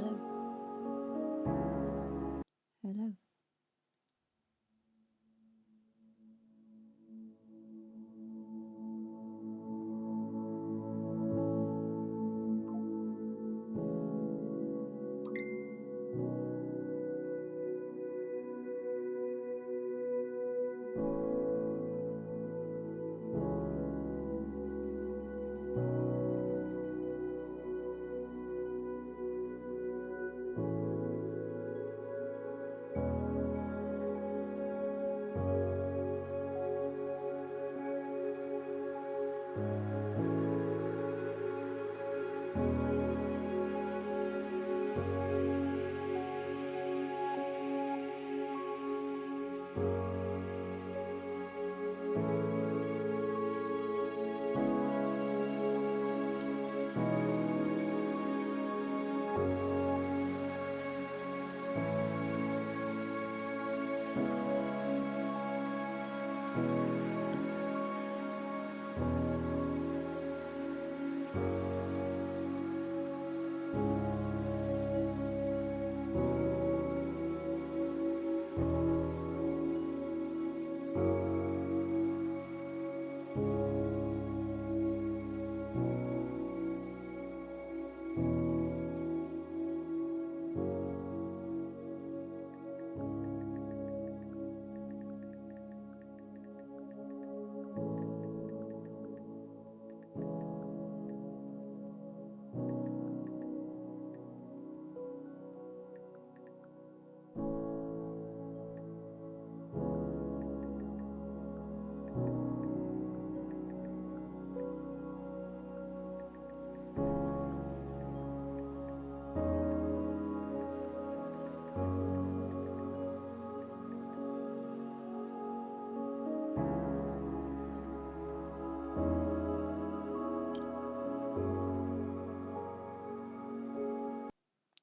Hello. Hello.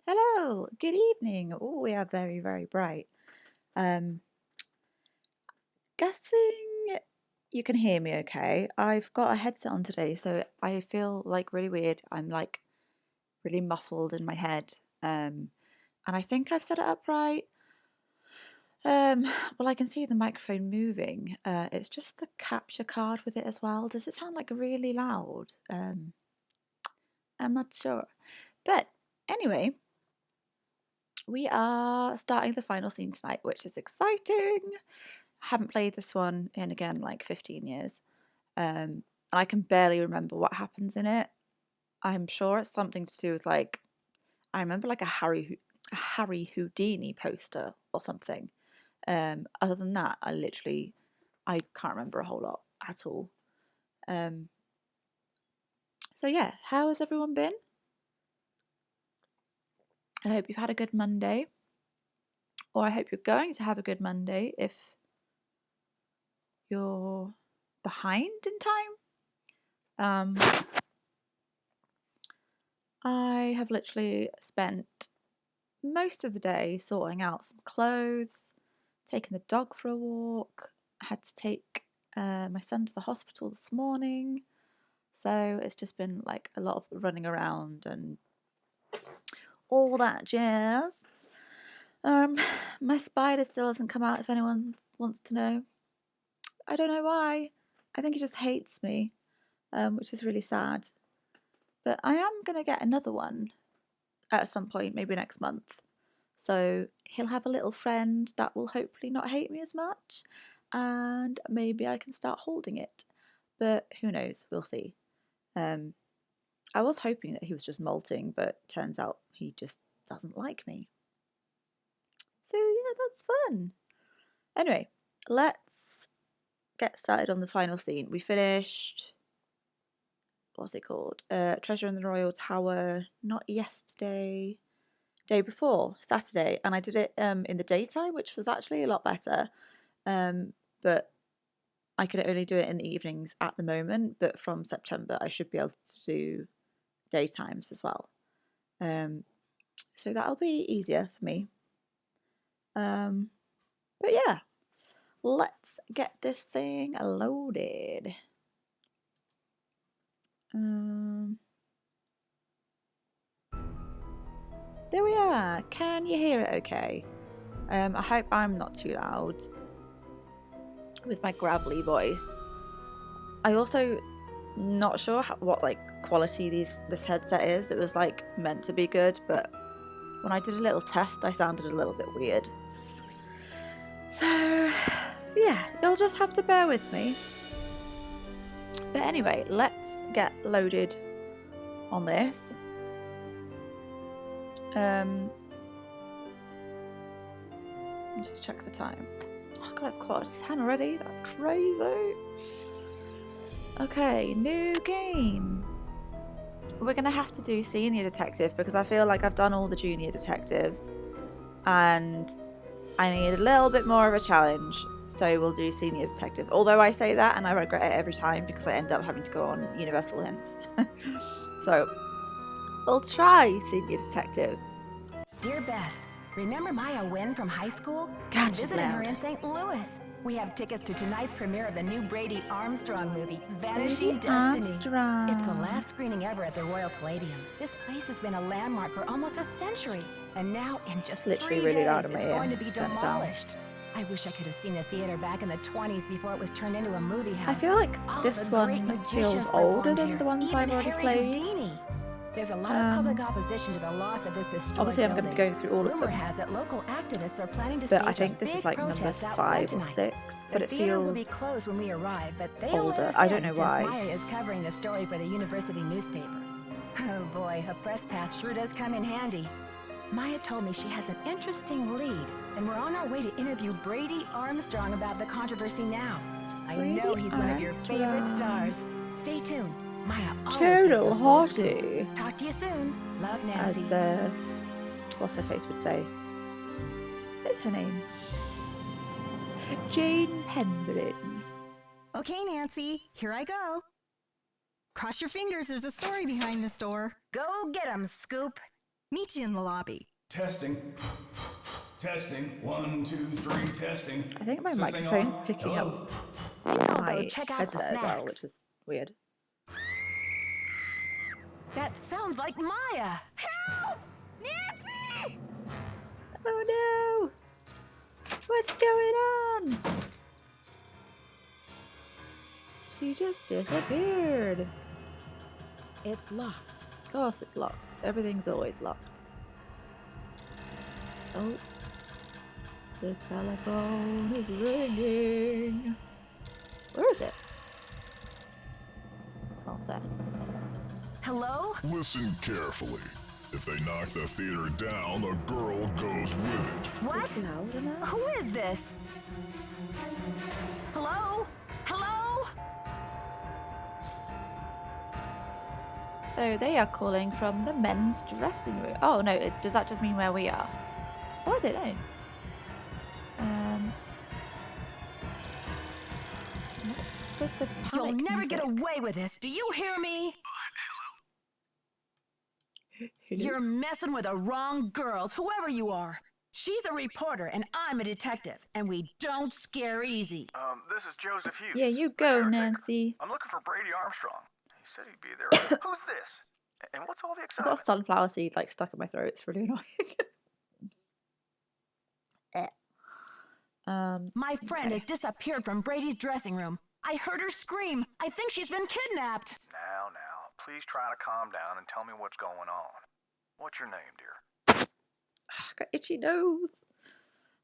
Hello. Good evening. Oh, we are very, very bright. Um, Guessing you can hear me okay. I've got a headset on today, so I feel like really weird. I'm like really muffled in my head. And I think I've set it up right. Um, well, I can see the microphone moving. It's just the capture card with it as well. Does it sound like really loud? I'm not sure. But anyway, we are starting the final scene tonight, which is exciting. I haven't played this one in again like 15 years. And I can barely remember what happens in it. I'm sure it's something to do with like I remember like a Harry Houdini poster or something. Other than that, I can't remember a whole lot at all. Um, so yeah, how has everyone been? I hope you've had a good Monday, or I hope you're going to have a good Monday if you're behind in time. I have literally spent most of the day sorting out some clothes, taking the dog for a walk. I had to take my son to the hospital this morning. So it's just been like a lot of running around and all that jazz. Um, my spider still hasn't come out if anyone wants to know. I don't know why. I think he just hates me, which is really sad. But I am going to get another one at some point, maybe next month. So he'll have a little friend that will hopefully not hate me as much, and maybe I can start holding it. But who knows? We'll see. Um, I was hoping that he was just molting, but turns out he just doesn't like me. So yeah, that's fun. Anyway, let's get started on the final scene. We finished. What's it called? Treasure in the Royal Tower. Not yesterday. Day before, Saturday, and I did it in the daytime, which was actually a lot better. But I could only do it in the evenings at the moment. But from September, I should be able to do daytimes as well. So that'll be easier for me. But yeah, let's get this thing loaded. There we are. Can you hear it okay? I hope I'm not too loud with my gravelly voice. I also not sure what like quality this headset is. It was like meant to be good, but when I did a little test, I sounded a little bit weird. So yeah, you'll just have to bear with me. But anyway, let's get loaded on this. Just check the time. Oh god, it's 10:15 already. That's crazy. Okay, new game. We're gonna have to do senior detective because I feel like I've done all the junior detectives and I need a little bit more of a challenge. So we'll do senior detective. Although I say that and I regret it every time because I end up having to go on universal hints. So we'll try senior detective. Dear Bess, remember Maya Wynn from high school? God, I'm visiting her in St. Louis. We have tickets to tonight's premiere of the new Brady Armstrong movie, Vanishing Destiny. Armstrong. It's the last screening ever at the Royal Palladium. This place has been a landmark for almost a century, and now in just Literally 3 really days, loud in my it's ear. going to be Just turn it down. demolished. I wish I could have seen the theater back in the 20s before it was turned into a movie house. I feel like All this the great one magicians feels older performed than here, the ones even I've already Harry played. Houdini. There's a lot of public opposition to the loss of this historic Obviously, I'm going to be building. going through all of Rumor them, has it local activists are planning to but stage I think a this big is like number protest out 5 or front 6. tonight. But The it theater will be feels closed when we arrive, but they will older. let us I don't in know since why. Maya is covering the story for the university newspaper. Oh boy, a press pass sure does come in handy. Maya told me she has an interesting lead, and we're on our way to interview Brady Armstrong about the controversy now. I know Brady he's one of your favorite Armstrong. stars. Stay tuned. Maya always Total gets the full scoop. hottie, Talk to you soon. Love, Nancy. as what's her face would say. What's her name? Jane Pemberton. Okay, Nancy, here I go. Cross your fingers, there's a story behind this door. Go get 'em, Scoop. Meet you in the lobby. Testing. Testing. 1, 2, 3, testing. I think my Is this thing microphone's on? picking Hello? up I'll my go check out the headset as well, snacks. which is weird. That sounds like Maya. Help! Nancy! Oh no! What's going on? She just disappeared. It's locked. Of course it's locked. Everything's always locked. Oh. The telephone is ringing. Where is it? Oh, there. Hello? Listen carefully. If they knock the theater down, a girl goes with it. What? It's loud enough. Who is this? Hello? Hello? So they are calling from the men's dressing room. Oh no, does that just mean where we are? Oh, I don't know. What's the You'll panic never music? get away with this. Do you hear me? You're messing with the wrong girls, whoever you are. She's a reporter and I'm a detective, and we don't scare easy. This is Joseph Hughes. Yeah, you the go, caretaker. Nancy. I'm looking for Brady Armstrong. He said he'd be there. Who's this? And what's all the I've got a excitement? sunflower seed like stuck in my throat. It's really annoying. My friend Okay. has disappeared from Brady's dressing room. I heard her scream. I think she's been kidnapped. Now, please try to calm down and tell me what's going on. What's your name, dear? I've got itchy nose.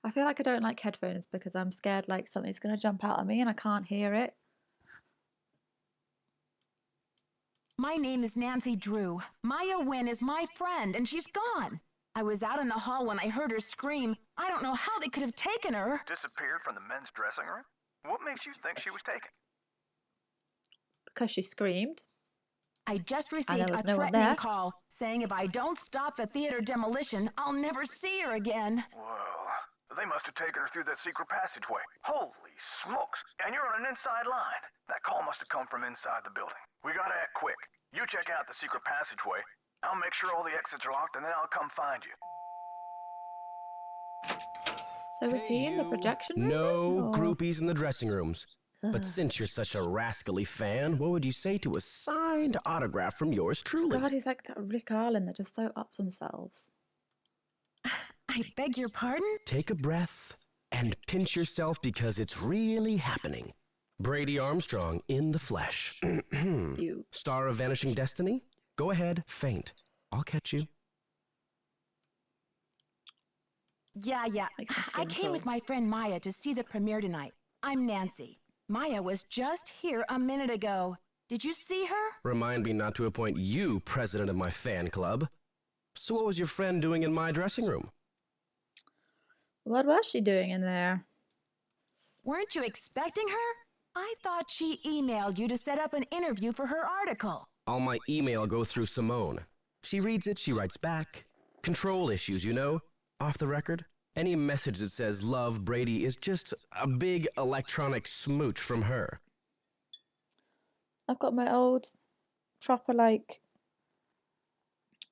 I feel like I don't like headphones because I'm scared like something's going to jump out at me and I can't hear it. My name is Nancy Drew. Maya Wynn is my friend, and she's gone. I was out in the hall when I heard her scream. I don't know how they could have taken her. Disappeared from the men's dressing room? What makes you think she was taken? Because she screamed. I just there received was a no one threatening there. call saying if I don't stop the theater demolition, I'll never see her again. Well, they must have taken her through that secret passageway. Holy smokes! And you're on an inside line. That call must have come from inside the building. We gotta act quick. You check out the secret passageway. I'll make sure all the exits are locked, and then I'll come find you. So was he in the you. projection room? No or- groupies in the dressing rooms. But Ugh. since you're such a rascally fan, what would you say to a signed autograph from yours truly? God, he's like that Rick Arlen that just so up themselves. I beg your pardon? Take a breath and pinch yourself because it's really happening. Brady Armstrong in the flesh. You. Star of Vanishing Destiny? Go ahead, faint. I'll catch you. Yeah. Makes my I skin came with crawl. my friend Maya to see the premiere tonight. I'm Nancy. Maya was just here a minute ago. Did you see her? Remind me not to appoint you president of my fan club. So what was your friend doing in my dressing room? What was she doing in there? Weren't you expecting her? I thought she emailed you to set up an interview for her article. All my email goes through Simone. She reads it, she writes back. Control issues, you know? Off the record. Any message that says love Brady is just a big electronic smooch from her. I've got my old, proper, like,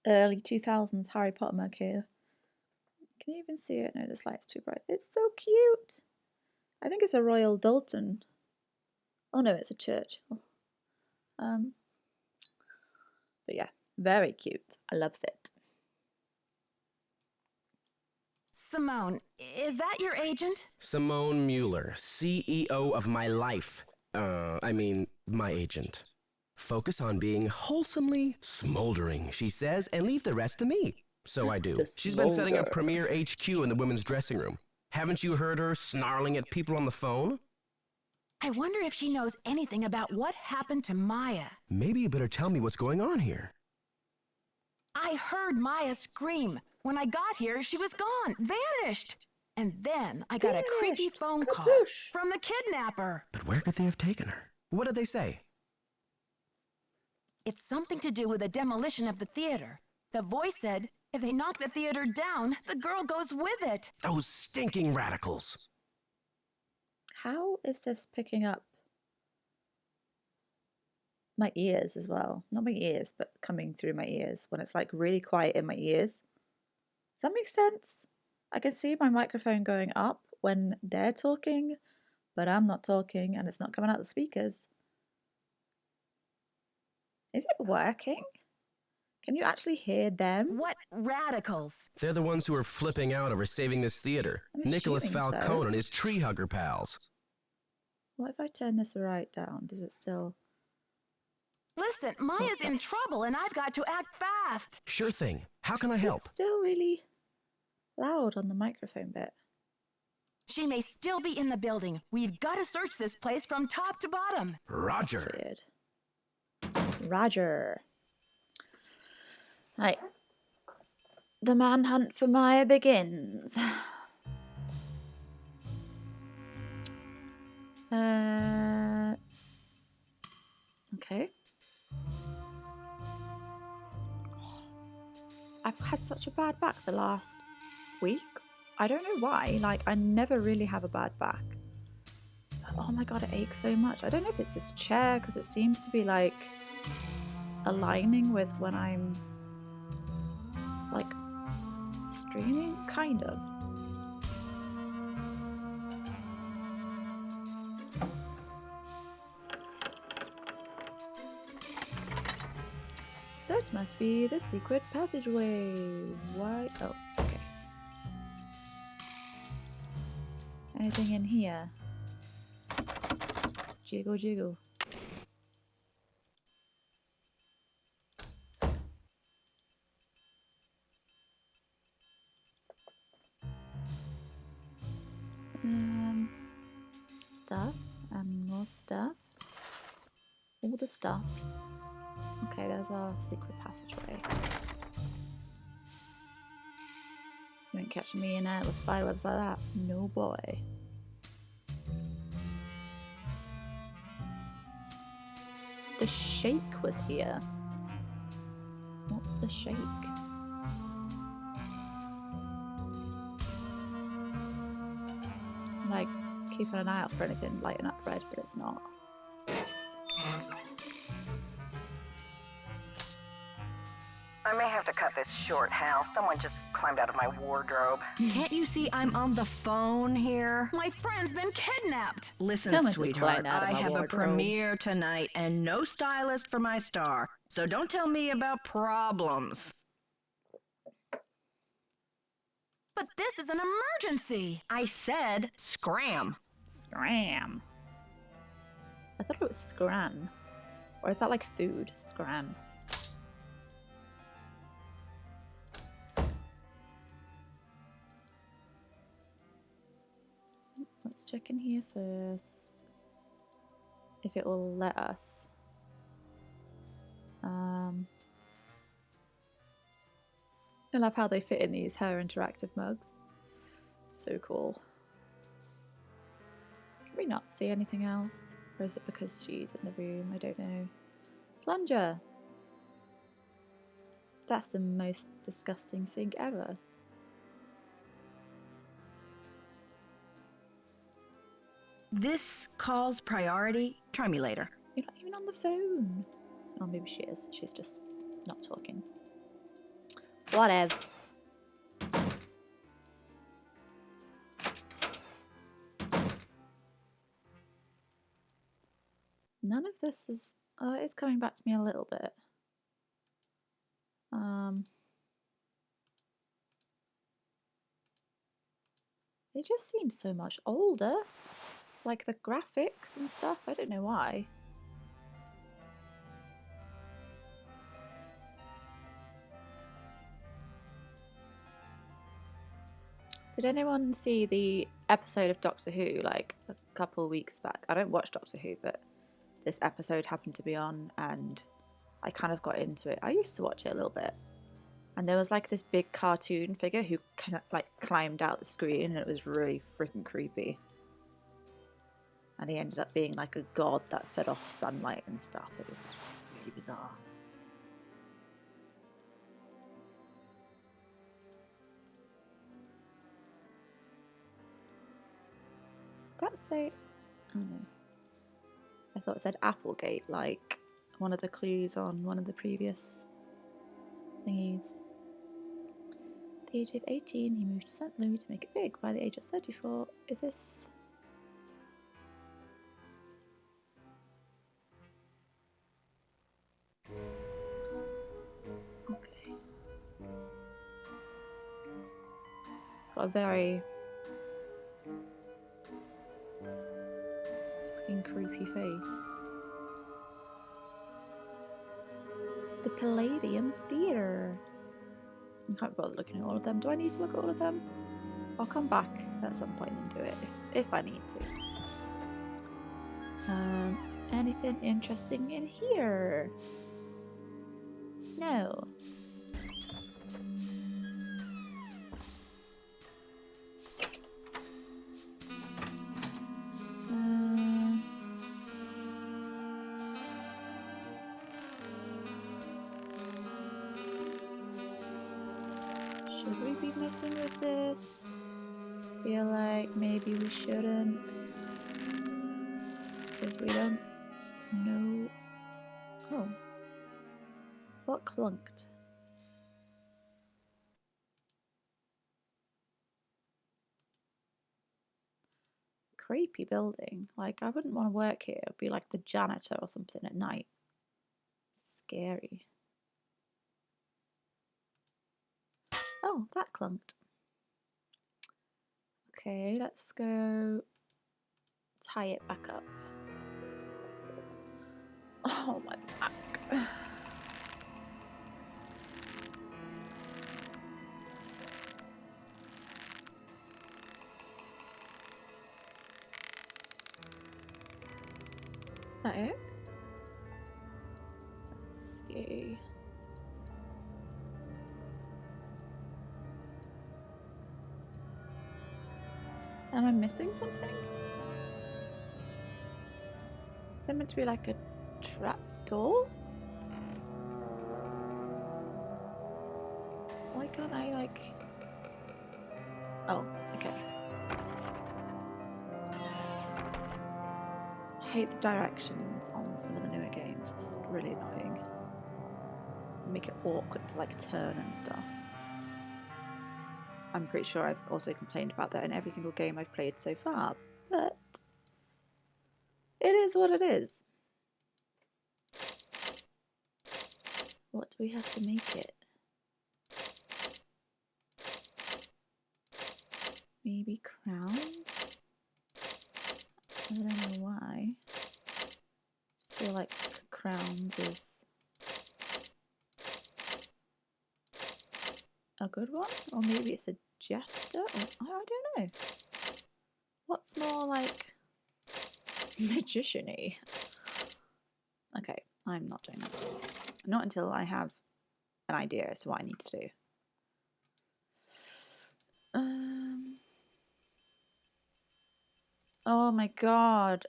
early 2000s Harry Potter mug here. Can you even see it? No, this light's too bright. It's so cute. I think it's a Royal Doulton. Oh no, it's a Churchill. But yeah, very cute. I loves it. Simone, is that your agent? Simone Mueller, CEO of my life. My agent. Focus on being wholesomely smoldering, she says, and leave the rest to me. So I do. The She's been setting up smolder. Premier HQ in the women's dressing room. Haven't you heard her snarling at people on the phone? I wonder if she knows anything about what happened to Maya. Maybe you better tell me what's going on here. I heard Maya scream. When I got here, she was gone, vanished. And then I got a creepy Vanished. phone call Kapoosh. from the kidnapper. But where could they have taken her? What did they say? It's something to do with the demolition of the theater. The voice said, if they knock the theater down, the girl goes with it. Those stinking radicals. How is this picking up my ears as well? Not my ears, but coming through my ears when it's like really quiet in my ears. Does that make sense? I can see my microphone going up when they're talking, but I'm not talking and it's not coming out the speakers. Is it working? Can you actually hear them? What radicals? They're the ones who are flipping out over saving this theater. I'm Nicholas assuming so. Falcone and his tree hugger pals. What if I turn this right down? Does it still... Listen, Maya's in trouble and I've got to act fast. Sure thing. How can I help? It's still really loud on the microphone bit. She may still be in the building. We've got to search this place from top to bottom. Roger. Weird. Roger. Right. The manhunt for Maya begins. Okay. I've had such a bad back the last week. I don't know why. Like, I never really have a bad back. Oh my god, it aches so much. I don't know if it's this chair because it seems to be like aligning with when I'm like streaming, kind of. That must be the secret passageway. Why? Oh, okay. Anything in here? Jiggle, jiggle. Stuff and more stuff. All the stuffs. Okay, there's our secret passageway. You ain't catching me in there with spywebs like that. No boy. The Shake was here. What's the Shake? I'm like keeping an eye out for anything lighting up red, but it's not. I may have to cut this short, Hal. Someone just climbed out of my wardrobe. Can't you see I'm on the phone here? My friend's been kidnapped. Listen, Someone's sweetheart, declined out of I my have a wardrobe. premiere tonight and no stylist for my star. So don't tell me about problems. But this is an emergency. I said scram. Scram. I thought it was scran. Or is that like food? Scran. Let's check in here first. If it will let us. I love how they fit in these Her interactive mugs. So cool. Can we not see anything else? Or is it because she's in the room? I don't know. Plunger! That's the most disgusting sink ever. This call's priority. Try me later. You're not even on the phone. Oh, maybe she is. She's just not talking. Whatever. None of this is... Oh, it is coming back to me a little bit. They just seem so much older. Like the graphics and stuff. I don't know why. Did anyone see the episode of Doctor Who like a couple weeks back? I don't watch Doctor Who, but this episode happened to be on and I kind of got into it. I used to watch it a little bit. And there was like this big cartoon figure who kind of like climbed out the screen and it was really freaking creepy. And he ended up being like a god that fed off sunlight and stuff. It was really bizarre. Did that say... Oh no. I thought it said Applegate, like one of the clues on one of the previous thingies. At the age of 18, he moved to St. Louis to make it big. By the age of 34, is this... Okay. Got a very fucking creepy face. The Palladium Theatre. I can't bother looking at all of them. Do I need to look at all of them? I'll come back at some point and do it if I need to. Anything interesting in here? No. Should we be messing with this? Feel like maybe we shouldn't. Because we don't know. Oh. What clunked? Creepy building. Like, I wouldn't want to work here. I'd be like the janitor or something at night. Scary. Oh, that clunked. Okay, let's go tie it back up. Oh, my back. Is that it? Let's see. Am I missing something? Is that meant to be like a trap door? Why can't I like... Oh, okay. I hate the directions on some of the newer games. It's really annoying. Make it awkward to like turn and stuff. I'm pretty sure I've also complained about that in every single game I've played so far, but it is what it is. What do we have to make it? Maybe crowns? I don't know why. I feel like crowns is a good one, or maybe it's a jester, or I don't know. What's more like magician-y? Okay, I'm not doing that. Not until I have an idea as to what I need to do. Oh my god,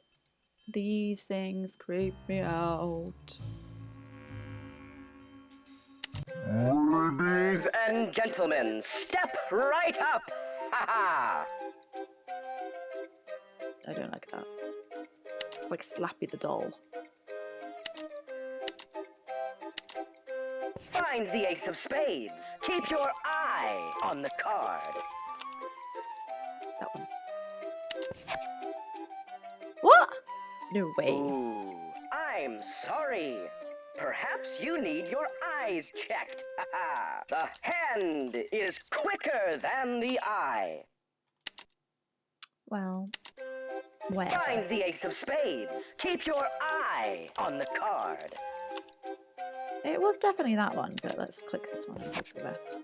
these things creep me out. Ladies and gentlemen, step right up! Ha ha! I don't like that. It's like Slappy the doll. Find the ace of spades. Keep your eye on the card. That one. What? No way. Ooh, I'm sorry. Perhaps you need your eyes checked. Ha ha! The hand is quicker than the eye. Well, whatever. Find the ace of spades. Keep your eye on the card. It was definitely that one, but let's click this one and hope for the best.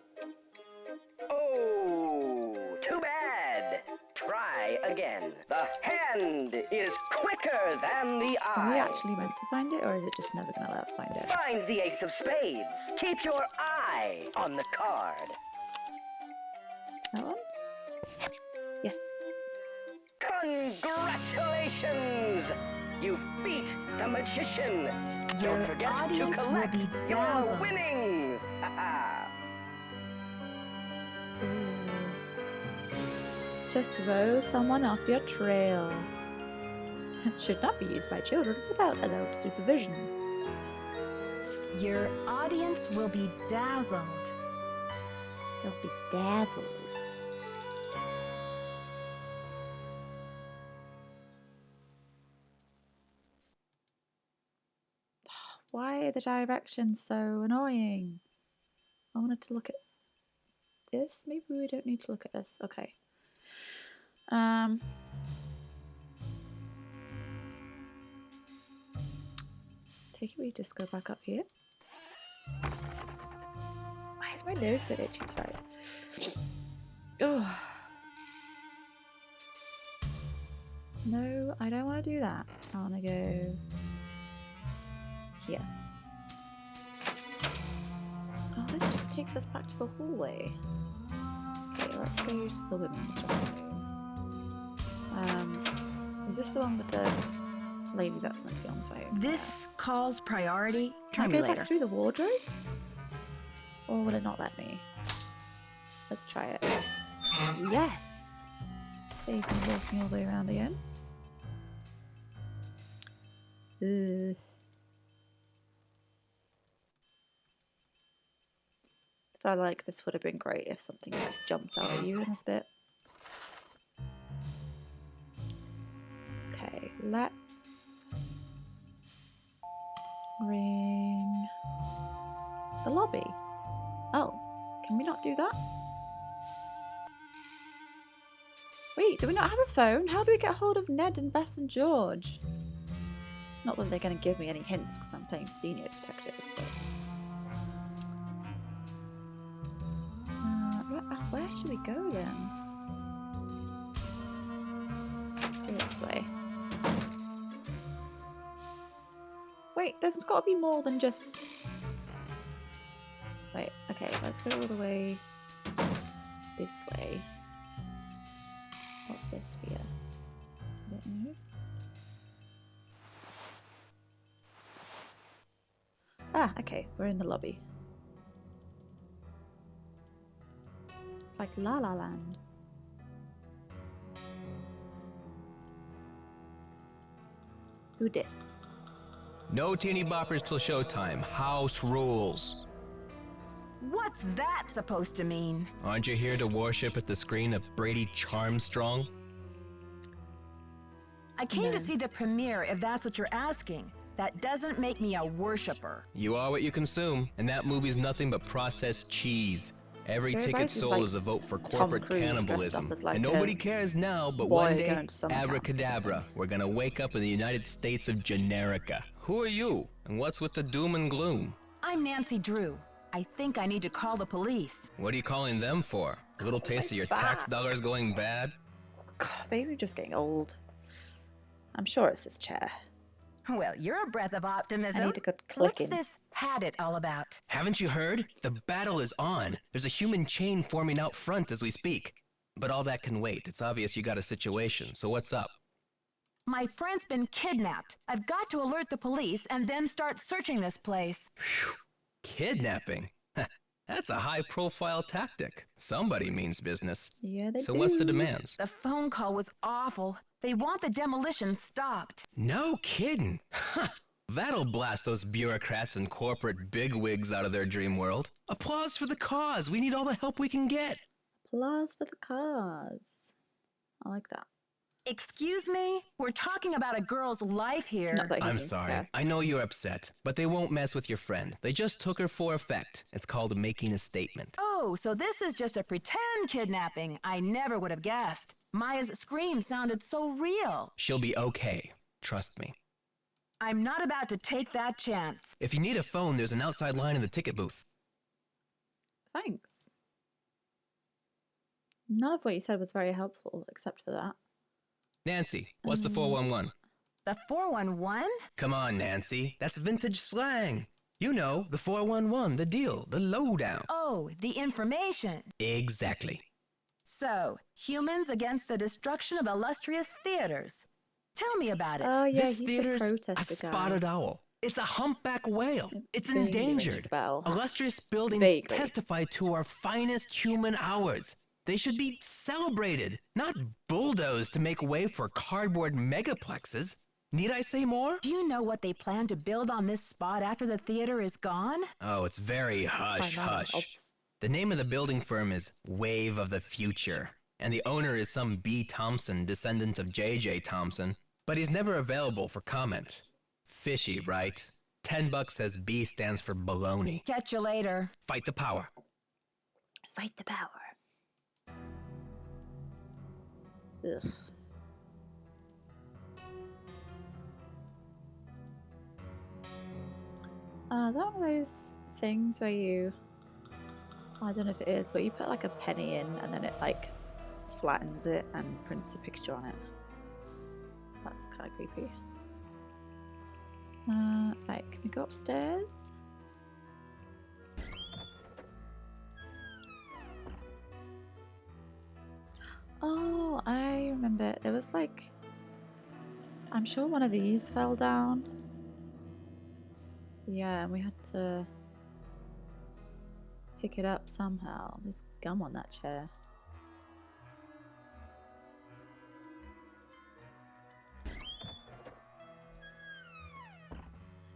Oh, too bad. Try again. The hand is quicker than the eye. Are we actually meant to find it, or is it just never going to let us find it? Find the ace of spades. Keep your eye on the card. That one? Yes. Congratulations! You beat the magician. Your Don't forget to audience will collect be your dazzled. winnings. Ha ha! To throw someone off your trail. It should not be used by children without adult supervision. Your audience will be dazzled. Don't be dazzled. Why are the directions so annoying? I wanted to look at this. Maybe we don't need to look at this. Okay. Take it we just go back up here. Why is my nose so itchy tonight? Oh. No, I don't want to do that. I want to go here. Oh, this just takes us back to the hallway. Okay, let's go to the women's dressing room. Is this the one with the lady that's meant to be on the phone? This calls priority. Can Try I me go later. back through the wardrobe? Or will it not let me? Let's try it. Yes! Save me walking all the way around again. Ugh. I felt like this would have been great if something like jumped out at you in this bit. Okay, let's ring the lobby. Oh, can we not do that? Wait, do we not have a phone? How do we get hold of Ned and Bess and George? Not that they're going to give me any hints because I'm playing senior detective. But... where should we go then? Let's go this way. Wait, there's got to be more than just... Wait, okay, let's go all the way this way. What's this here? I don't know. Ah, okay, we're in the lobby. It's like La La Land. Who dis? No teeny boppers till showtime. House rules. What's that supposed to mean? Aren't you here to worship at the screen of Brady Charmstrong? I came to see the premiere if that's what you're asking. That doesn't make me a worshipper. You are what you consume, and that movie's nothing but processed cheese. Every Very ticket Vice is sold like is a vote for Tom corporate Cruise dressed cannibalism. up as like and a nobody cares now, but boy one day, going to summer camp or abracadabra, we're gonna wake up in the United States of Generica. Who are you? And what's with the doom and gloom? I'm Nancy Drew. I think I need to call the police. What are you calling them for? A little taste of your tax dollars going bad? God, maybe we're just getting old. I'm sure it's this chair. Well, you're a breath of optimism. I need a good What's clicking. this had it all about? Haven't you heard? The battle is on. There's a human chain forming out front as we speak. But all that can wait. It's obvious you got a situation, so what's up? My friend's been kidnapped. I've got to alert the police and then start searching this place. Kidnapping? That's a high-profile tactic. Somebody means business. Yeah, they So do. what's the demands? The phone call was awful. They want the demolition stopped. No kidding. That'll blast those bureaucrats and corporate bigwigs out of their dream world. Applause for the cause. We need all the help we can get. Applause for the cause. I like that. Excuse me? We're talking about a girl's life here. Not that he I'm seems sorry. fair. I know you're upset, but they won't mess with your friend. They just took her for effect. It's called making a statement. Oh, so this is just a pretend kidnapping. I never would have guessed. Maya's scream sounded so real. She'll be okay. Trust me. I'm not about to take that chance. If you need a phone, there's an outside line in the ticket booth. Thanks. None of what you said was very helpful, except for that. Nancy, what's the 411? The 411? Come on, Nancy. That's vintage slang. You know, the 411, the deal, the lowdown. Oh, the information. Exactly. So, humans against the destruction of illustrious theaters. Tell me about it. Oh yeah, This he's theater's the a protester guy. spotted owl. It's a humpback whale. It's Vaguely rings a endangered. bell. Illustrious buildings Vaguely. testify to our finest human hours. They should be celebrated, not bulldozed to make way for cardboard megaplexes. Need I say more? Do you know what they plan to build on this spot after the theater is gone? Oh, it's very hush Fine, hush. I'll- The name of the building firm is Wave of the Future, and the owner is some B. Thompson, descendant of J.J. Thompson, but he's never available for comment. Fishy, right? $10 says B stands for baloney. Catch you later. Fight the power. Fight the power. Ugh. Is that one of those things where you, I don't know if it is, but you put like a penny in and then it like flattens it and prints a picture on it. That's kind of creepy. Right, can we go upstairs? Oh, I remember. There was like, I'm sure one of these fell down. Yeah, and we had to pick it up somehow. There's gum on that chair.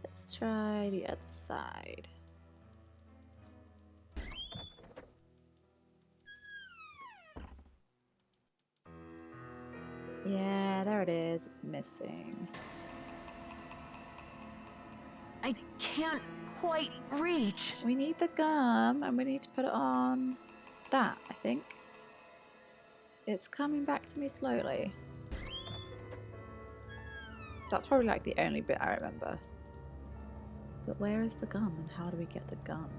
Let's try the other side. Yeah, there it is. It's missing. I can't quite reach. We need the gum and we need to put it on that, I think. It's coming back to me slowly. That's probably like the only bit I remember. But where is the gum and how do we get the gum?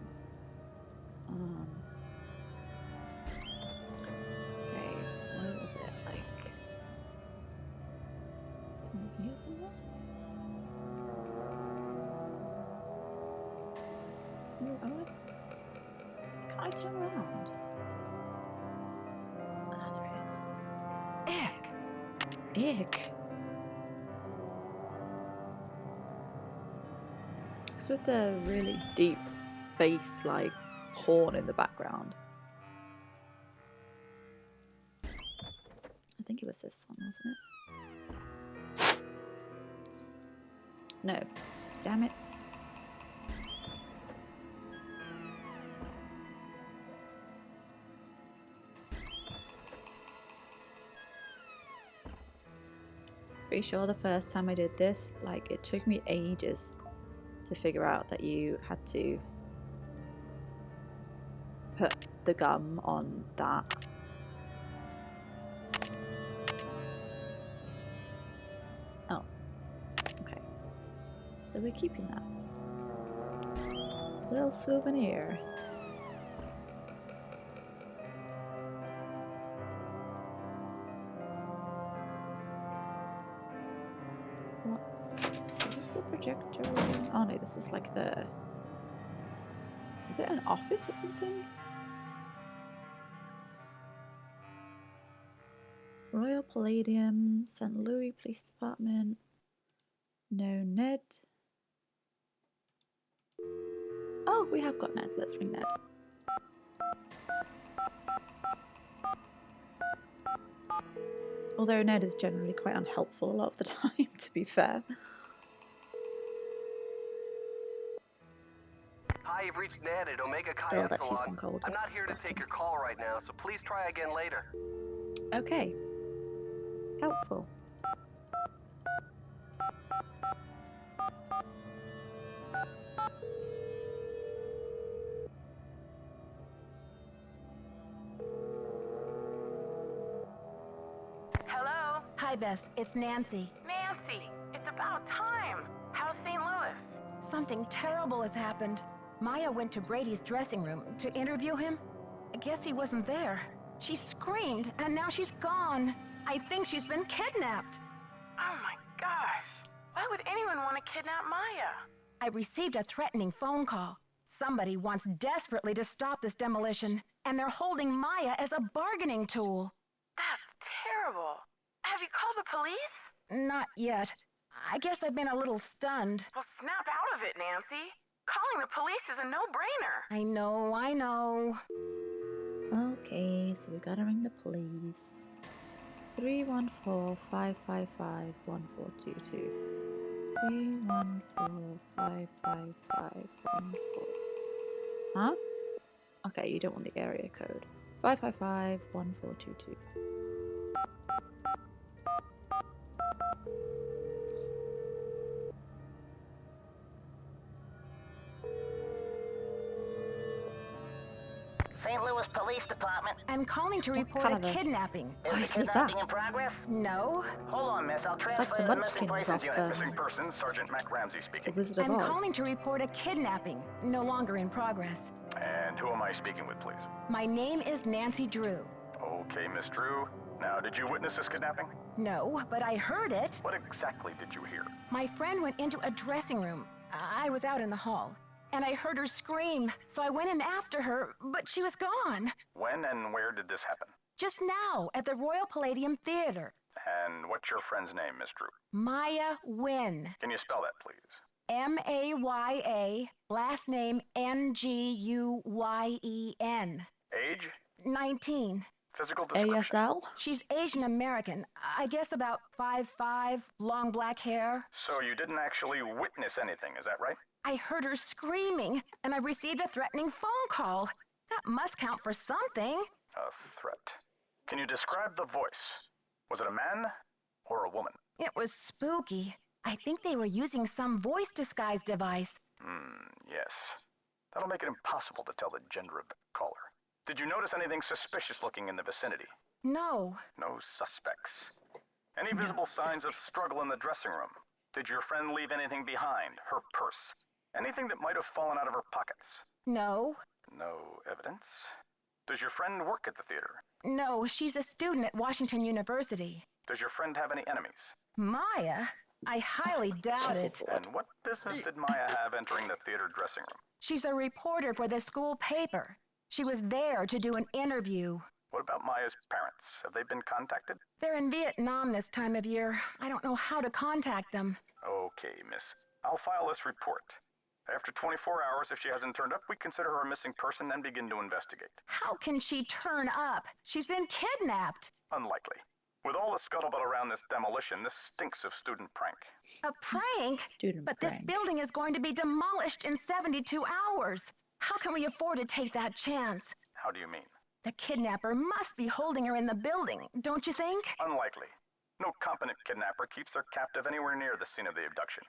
Okay, what was it like? Here somewhere? No, can't I turn around? Ah, there it is. Ick. It's with the really deep bass, like horn in the background. I think it was this one, wasn't it? No. Damn it. Pretty sure the first time I did this, like, it took me ages to figure out that you had to put the gum on that. Oh, okay. So we're keeping that. Little souvenir. What's this? Is this the projector room? Oh no, this is like the... Is it an office or something? Royal Palladium, St. Louis Police Department. No Ned. Oh, we have got Ned. Let's ring Ned. Although Ned is generally quite unhelpful a lot of the time, to be fair. Hi, you've reached Ned at Omega Oh, Kayak that cheese Salon. one cold I'm was not here to disgusting. take your call right now, so please try again later. Okay. Helpful. Hello? Hi, Beth. It's Nancy. Nancy, it's about time. How's St. Louis? Something terrible has happened. Maya went to Brady's dressing room to interview him. I guess he wasn't there. She screamed, and now she's gone. I think she's been kidnapped. Oh my gosh. Why would anyone want to kidnap Maya? I received a threatening phone call. Somebody wants desperately to stop this demolition, and they're holding Maya as a bargaining tool. That's terrible. Have you called the police? Not yet. I guess I've been a little stunned. Well, snap out of it, Nancy. Calling the police is a no-brainer. I know. Okay, so we gotta ring the police. 314-555-1422. 314-555-14. Huh? Okay, you don't want the area code. 555-1422. St. Louis Police Department. I'm calling to report kind a of a kidnapping. Is the kidnapping in progress? No. Hold on, miss. I'll It's transfer like the to the missing Munchkins persons off unit. Missing persons, Sergeant Mac Ramsey The speaking. Wizard of I'm Oz. calling to report a kidnapping. No longer in progress. And who am I speaking with, please? My name is Nancy Drew. Okay, Miss Drew. Now, did you witness this kidnapping? No, but I heard it. What exactly did you hear? My friend went into a dressing room. I was out in the hall. And I heard her scream, so I went in after her, but she was gone. When and where did this happen? Just now, at the Royal Palladium Theater. And what's your friend's name, Miss Drew? Maya Wynn. Can you spell that, please? M-A-Y-A, last name N-G-U-Y-E-N. Age? 19. Physical description? ASL? She's Asian American. I guess about 5'5", long black hair. So you didn't actually witness anything, is that right? I heard her screaming, and I received a threatening phone call. That must count for something. A threat. Can you describe the voice? Was it a man or a woman? It was spooky. I think they were using some voice disguise device. Yes. That'll make it impossible to tell the gender of the caller. Did you notice anything suspicious looking in the vicinity? No. No suspects. Any visible signs of struggle in the dressing room? Did your friend leave anything behind? Her purse? Anything that might have fallen out of her pockets? No. No evidence. Does your friend work at the theater? No, she's a student at Washington University. Does your friend have any enemies? Maya? I highly doubt it. And what business did Maya have entering the theater dressing room? She's a reporter for the school paper. She was there to do an interview. What about Maya's parents? Have they been contacted? They're in Vietnam this time of year. I don't know how to contact them. Okay, miss. I'll file this report. After 24 hours, if she hasn't turned up, we consider her a missing person and begin to investigate. How can she turn up? She's been kidnapped. Unlikely. With all the scuttlebutt around this demolition, this stinks of student prank. A prank? But this building is going to be demolished in 72 hours. How can we afford to take that chance? How do you mean? The kidnapper must be holding her in the building, don't you think? Unlikely. No competent kidnapper keeps their captive anywhere near the scene of the abduction.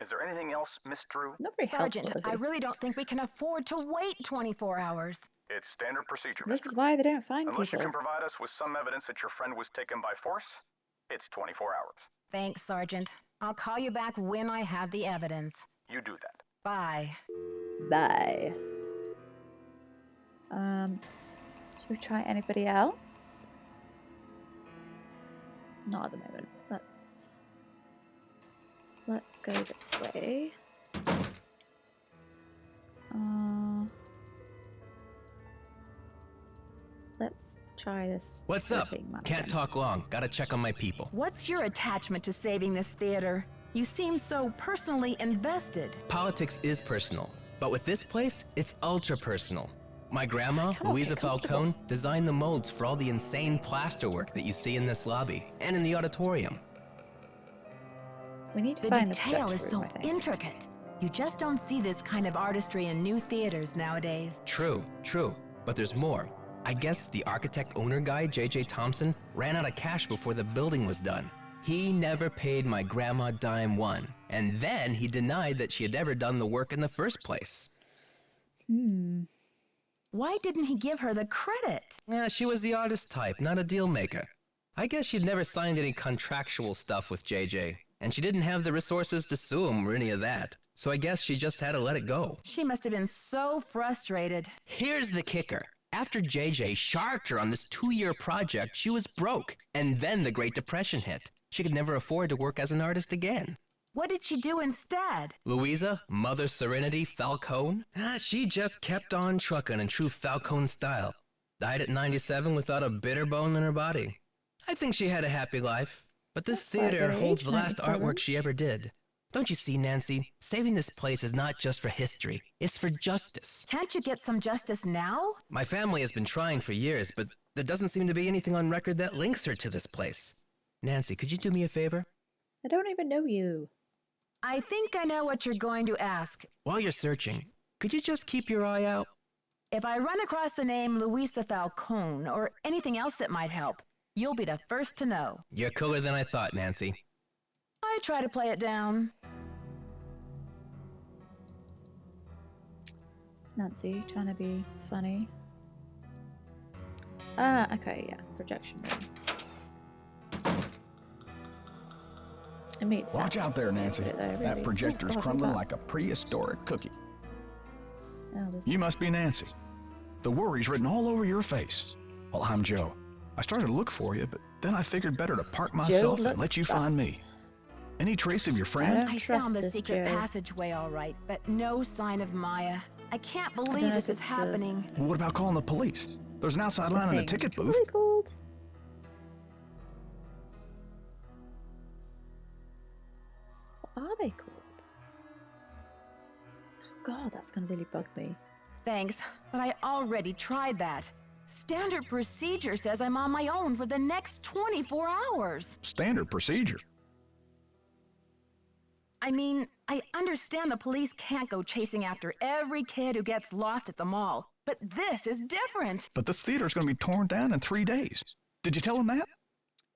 Is there anything else, Miss Drew? Not very Sergeant, helpful, is I he? really don't think we can afford to wait 24 hours. It's standard procedure, This Miss is why they don't Drew. find Unless you people. can provide us with some evidence that your friend was taken by force, it's 24 hours. Thanks, Sergeant. I'll call you back when I have the evidence. You do that. Bye. Bye. Should we try anybody else? Not at the moment. Let's go this way. Let's try this. What's up? rotating man Can't again. talk long. Gotta check on my people. What's your attachment to saving this theater? You seem so personally invested. Politics is personal, but with this place, it's ultra personal. My grandma, cannot Louisa get comfortable. Falcone, designed the molds for all the insane plasterwork that you see in this lobby and in the auditorium. We need to The find detail the is projector so room, I think. intricate. You just don't see this kind of artistry in new theaters nowadays. True, but there's more. I guess the architect owner guy, J.J. Thompson, ran out of cash before the building was done. He never paid my grandma dime one, and then he denied that she had ever done the work in the first place. Why didn't he give her the credit? Yeah, she was the artist type, not a deal maker. I guess she'd never signed any contractual stuff with JJ, and she didn't have the resources to sue him or any of that. So I guess she just had to let it go. She must have been so frustrated. Here's the kicker. After JJ sharked her on this 2-year project, she was broke, and then the Great Depression hit. She could never afford to work as an artist again. What did she do instead? Louisa, Mother Serenity Falcone? She just kept on trucking in true Falcone style. Died at 97 without a bitter bone in her body. I think she had a happy life, but this That's theater like holds age, the last 97. artwork she ever did. Don't you see, Nancy? Saving this place is not just for history, it's for justice. Can't you get some justice now? My family has been trying for years, but there doesn't seem to be anything on record that links her to this place. Nancy, could you do me a favor? I don't even know you. I think I know what you're going to ask. While you're searching, could you just keep your eye out? If I run across the name Louisa Falcone or anything else that might help, you'll be the first to know. You're cooler than I thought, Nancy. I try to play it down. Nancy, trying to be funny. Okay, yeah, projection room. It made Watch sense. out there, Nancy. Really. That projector's Oh, God, who's crumbling that? like a prehistoric cookie. Oh, there's- You must be Nancy. The worry's written all over your face. Well, I'm Joe. I started to look for you, but then I figured better to park myself and looks let you sus. find me. Any trace of your friend? I trust found the this secret Joe. passageway all right, but no sign of Maya. I can't know believe if this is it's the- happening. Well, what about calling the police? There's an outside line in the ticket booth. What are they called? What are they called? Oh God, that's gonna really bug me. Thanks, but I already tried that. Standard procedure says I'm on my own for the next 24 hours. Standard procedure. I mean, I understand the police can't go chasing after every kid who gets lost at the mall, but this is different. But this theater's going to be torn down in 3 days. Did you tell them that?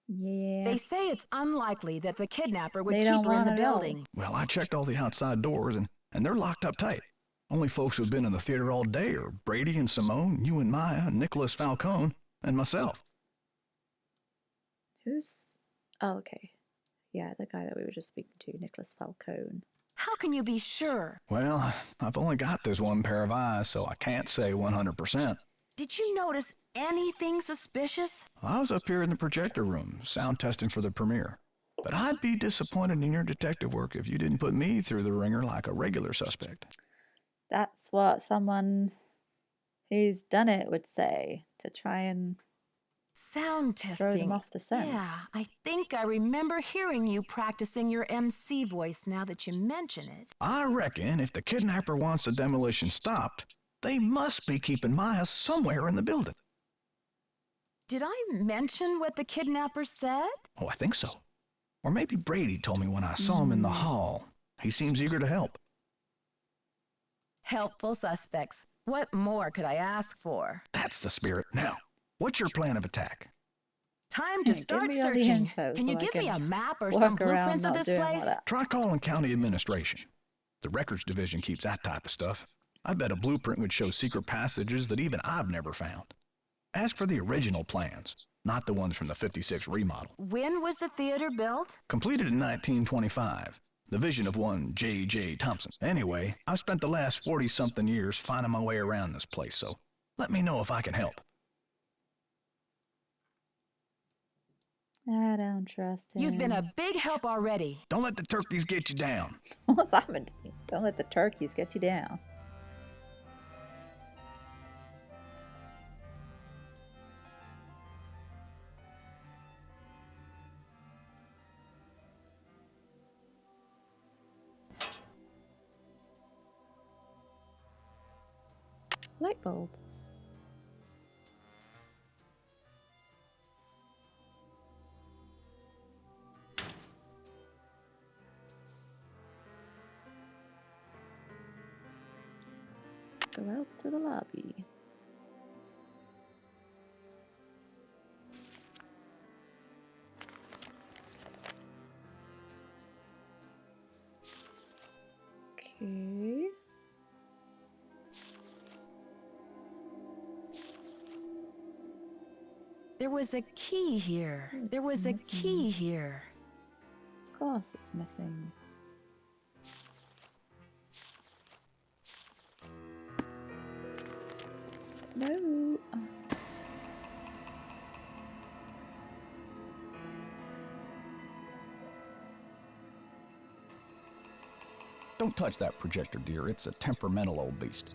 Yeah. They say it's unlikely that the kidnapper would They keep don't her in the want it all. building. Well, I checked all the outside doors, and they're locked up tight. Only folks who've been in the theater all day are Brady and Simone, you and Maya, Nicholas Falcone, and myself. Who's? Oh, okay. Yeah, the guy that we were just speaking to, Nicholas Falcone. How can you be sure? Well, I've only got this one pair of eyes, so I can't say 100%. Did you notice anything suspicious? I was up here in the projector room, sound testing for the premiere. But I'd be disappointed in your detective work if you didn't put me through the ringer like a regular suspect. That's what someone who's done it would say, to try and Sound throw testing. them off the scent. Yeah, I think I remember hearing you practicing your MC voice now that you mention it. I reckon if the kidnapper wants the demolition stopped, they must be keeping Maya somewhere in the building. Did I mention what the kidnapper said? Oh, I think so. Or maybe Brady told me when I saw him in the hall. He seems eager to help. Helpful suspects. What more could I ask for? That's the spirit. Now, what's your plan of attack? Time to Give start me all the searching. info Can you so I give me can a map or work some around blueprints of not this doing all place? that. Try calling county administration. The records division keeps that type of stuff. I bet a blueprint would show secret passages that even I've never found. Ask for the original plans, not the ones from the 56 remodel. When was the theater built? Completed in 1925. The vision of one J.J. Thompson. Anyway, I've spent the last 40-something years finding my way around this place, so let me know if I can help. I don't trust him. You've been a big help already. Don't let the turkeys get you down. What's that meant to mean? Don't let the turkeys get you down. Light bulb. Let's go out to the lobby. Okay. There was a key here. There was a key here. Of course it's missing. No. Don't touch that projector, dear. It's a temperamental old beast.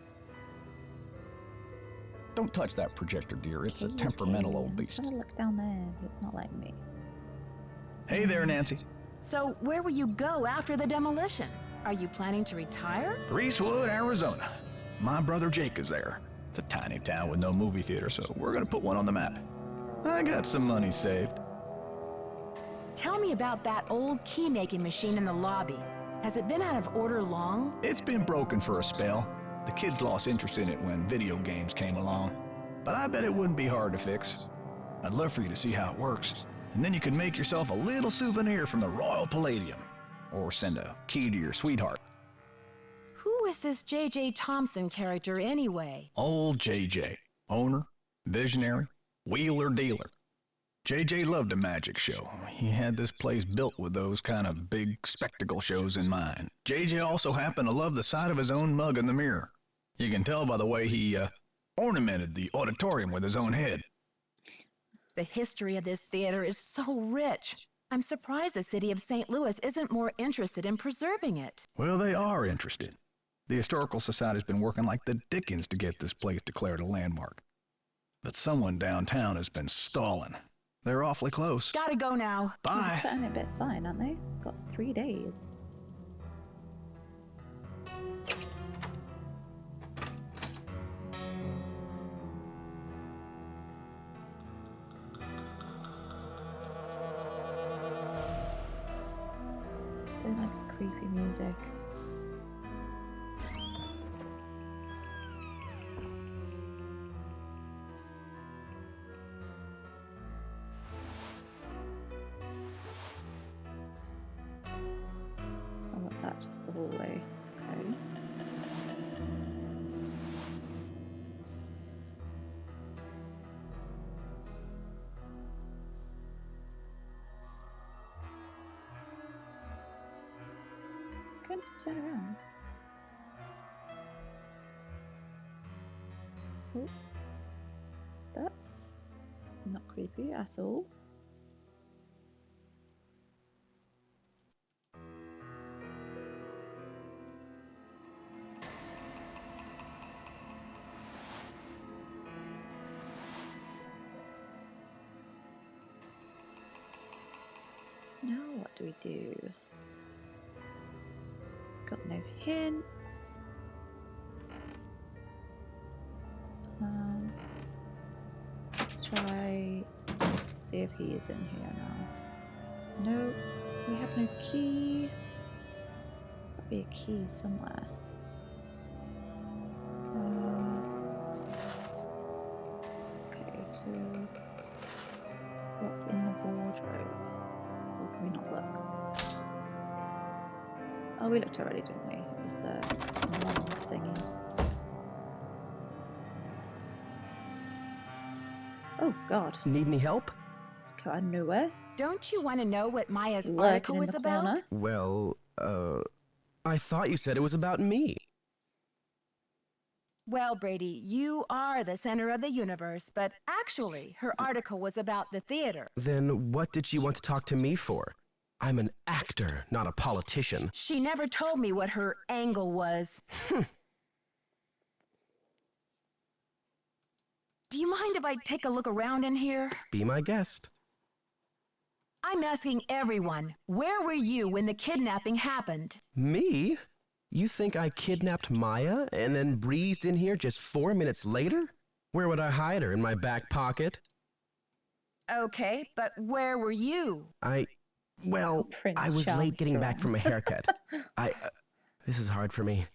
Don't touch that projector, dear. It's a temperamental old I'm beast. trying to look down there, but it's not letting me. Hey there, Nancy. So, where will you go after the demolition? Are you planning to retire? Greasewood, Arizona. My brother Jake is there. It's a tiny town with no movie theater, so we're gonna put one on the map. I got some money saved. Tell me about that old key-making machine in the lobby. Has it been out of order long? It's been broken for a spell. The kids lost interest in it when video games came along. But I bet it wouldn't be hard to fix. I'd love for you to see how it works. And then you could make yourself a little souvenir from the Royal Palladium. Or send a key to your sweetheart. Who is this J.J. Thompson character anyway? Old JJ. Owner, visionary, wheeler dealer. JJ loved a magic show. He had this place built with those kind of big spectacle shows in mind. JJ also happened to love the sight of his own mug in the mirror. You can tell by the way he ornamented the auditorium with his own head. The history of this theater is so rich. I'm surprised the city of St. Louis isn't more interested in preserving it. Well, they are interested. The Historical Society's been working like the dickens to get this place declared a landmark. But someone downtown has been stalling. They're awfully close. Gotta go now. Bye. They're putting a bit fine, aren't they? Got 3 days. Don't like creepy music. Oh, what's that? Just the hallway. Okay. Can you turn around? Oh, that's not creepy at all. Now what do we do? Got no hints. Let's try see if he is in here now. No, we have no key. There's got to be a key somewhere. Okay, so What's in the wardrobe? Or can we not look? Oh, we looked already, didn't we? It was a long thingy. Oh, God. Need any help? Come out of nowhere. Don't you want to know what Maya's Lurking article in was the about? corner. Well, I thought you said it was about me. Well, Brady, you are the center of the universe, but actually, her article was about the theater. Then what did she want to talk to me for? I'm an actor, not a politician. She never told me what her angle was. Do you mind if I take a look around in here? Be my guest. I'm asking everyone, where were you when the kidnapping happened? Me? You think I kidnapped Maya and then breezed in here just 4 minutes later? Where would I hide her? In my back pocket? Okay, but where were you? Well, Prince I was late getting back Charmstrong. from a haircut. This is hard for me.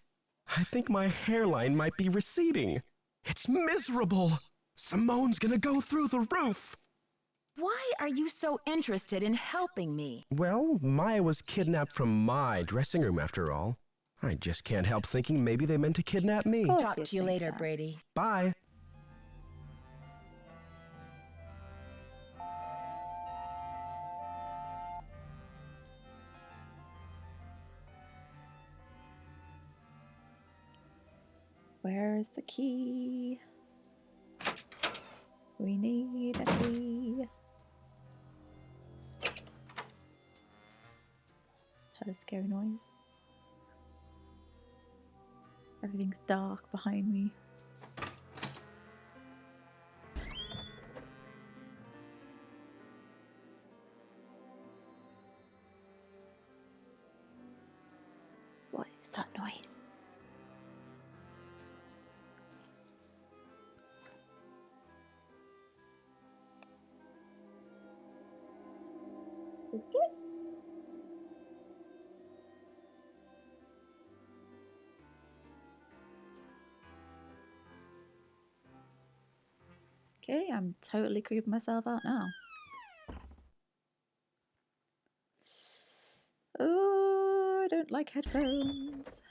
I think my hairline might be receding. It's miserable. Simone's gonna go through the roof. Why are you so interested in helping me? Well, Maya was kidnapped from my dressing room after all. I just can't help thinking maybe they meant to kidnap me. Talk to you later, Brady. Bye. Where is the key? We need a key. Just heard a scary noise. Everything's dark behind me. What is that noise? Biscuit? Okay, I'm totally creeping myself out now. Oh, I don't like headphones.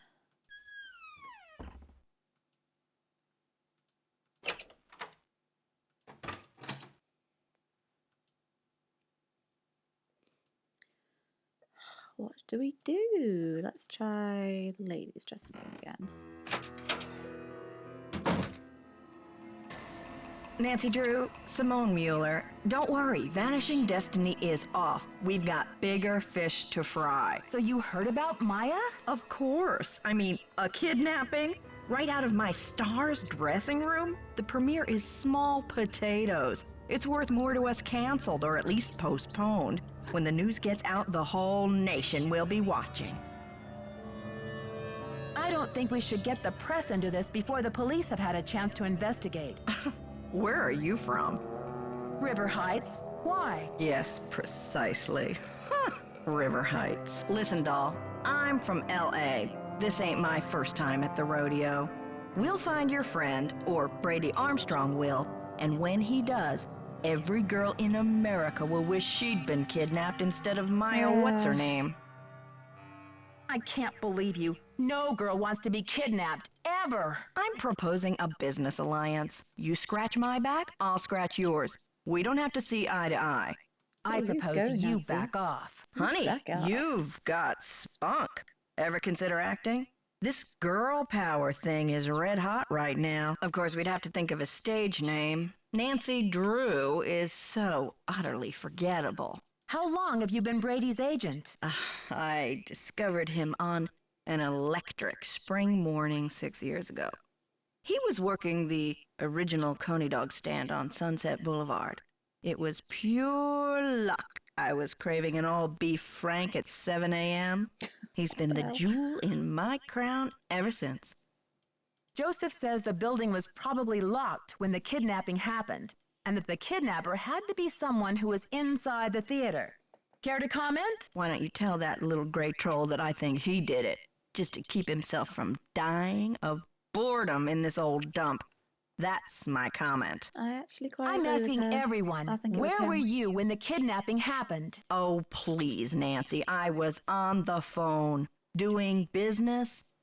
What do we do? Let's try ladies' dressing room again. Nancy Drew, Simone Mueller, don't worry, Vanishing Destiny is off. We've got bigger fish to fry. So you heard about Maya? Of course. I mean, a kidnapping? Right out of my star's dressing room? The premiere is small potatoes. It's worth more to us canceled or at least postponed. When the news gets out, the whole nation will be watching. I don't think we should get the press into this before the police have had a chance to investigate. Where are you from? River Heights. Why? Yes, precisely. River Heights. Listen, doll, I'm from L.A. This ain't my first time at the rodeo. We'll find your friend, or Brady Armstrong will, and when he does, every girl in America will wish she'd been kidnapped instead of Maya what's-her-name. I can't believe you. No girl wants to be kidnapped, ever. I'm proposing a business alliance. You scratch my back, I'll scratch yours. We don't have to see eye to eye. I propose you back off. Honey, Back off. you've got spunk. Ever consider acting? This girl power thing is red hot right now. Of course, we'd have to think of a stage name. Nancy Drew is so utterly forgettable. How long have you been Brady's agent? I discovered him on an electric spring morning 6 years ago. He was working the original Coney Dog stand on Sunset Boulevard. It was pure luck. I was craving an all-beef Frank at 7 a.m. He's been the jewel in my crown ever since. Joseph says the building was probably locked when the kidnapping happened, and that the kidnapper had to be someone who was inside the theater. Care to comment? Why don't you tell that little gray troll that I think he did it, just to keep himself from dying of boredom in this old dump. That's my comment. I actually quite I'm agree with asking her. everyone, I think it was where were him. you when the kidnapping happened? Oh, please, Nancy. I was on the phone, doing business.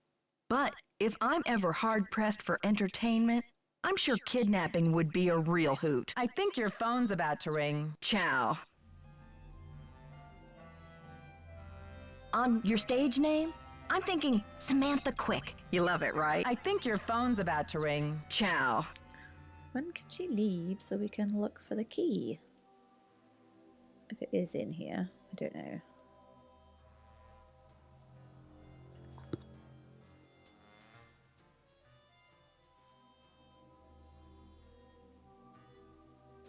But if I'm ever hard-pressed for entertainment, I'm sure kidnapping would be a real hoot. I think your phone's about to ring. Ciao. On your stage name? I'm thinking Samantha Quick. You love it, right? I think your phone's about to ring. Ciao. When can she leave so we can look for the key? If it is in here, I don't know.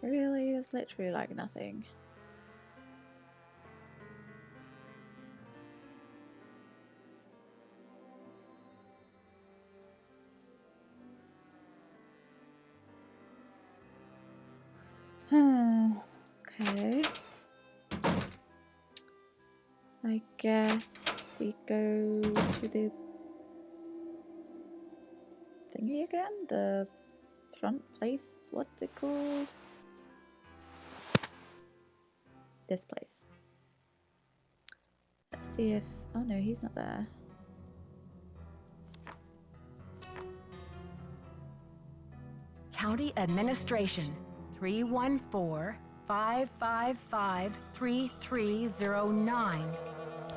Really? There's literally like nothing. Okay. I guess we go to the thingy again? The front place? What's it called? This place. Let's see if... Oh no, he's not there. County Administration, 314-555-3309.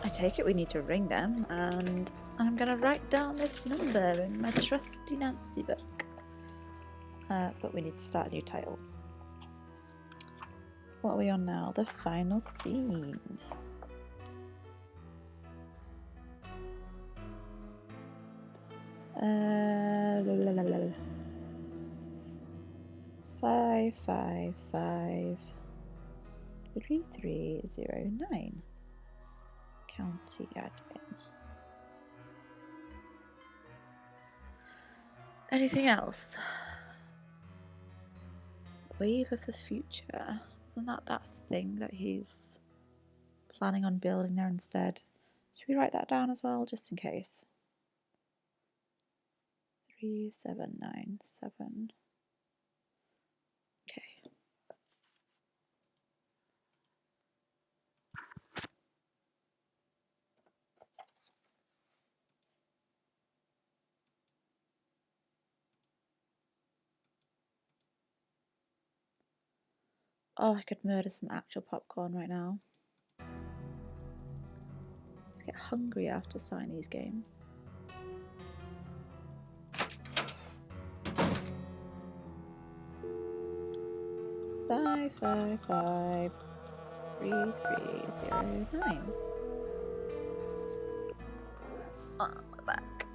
I take it we need to ring them, and I'm gonna write down this number in my trusty Nancy book. But we need to start a new title. What are we on now? The final scene. La, la, la, la. 555-3309. County admin. Anything else? Wave of the future. Isn't that thing that he's planning on building there instead? Should we write that down as well, just in case? 3797. Okay. Oh, I could murder some actual popcorn right now. I get hungry after starting these games. Five, 3309. Oh, we're back.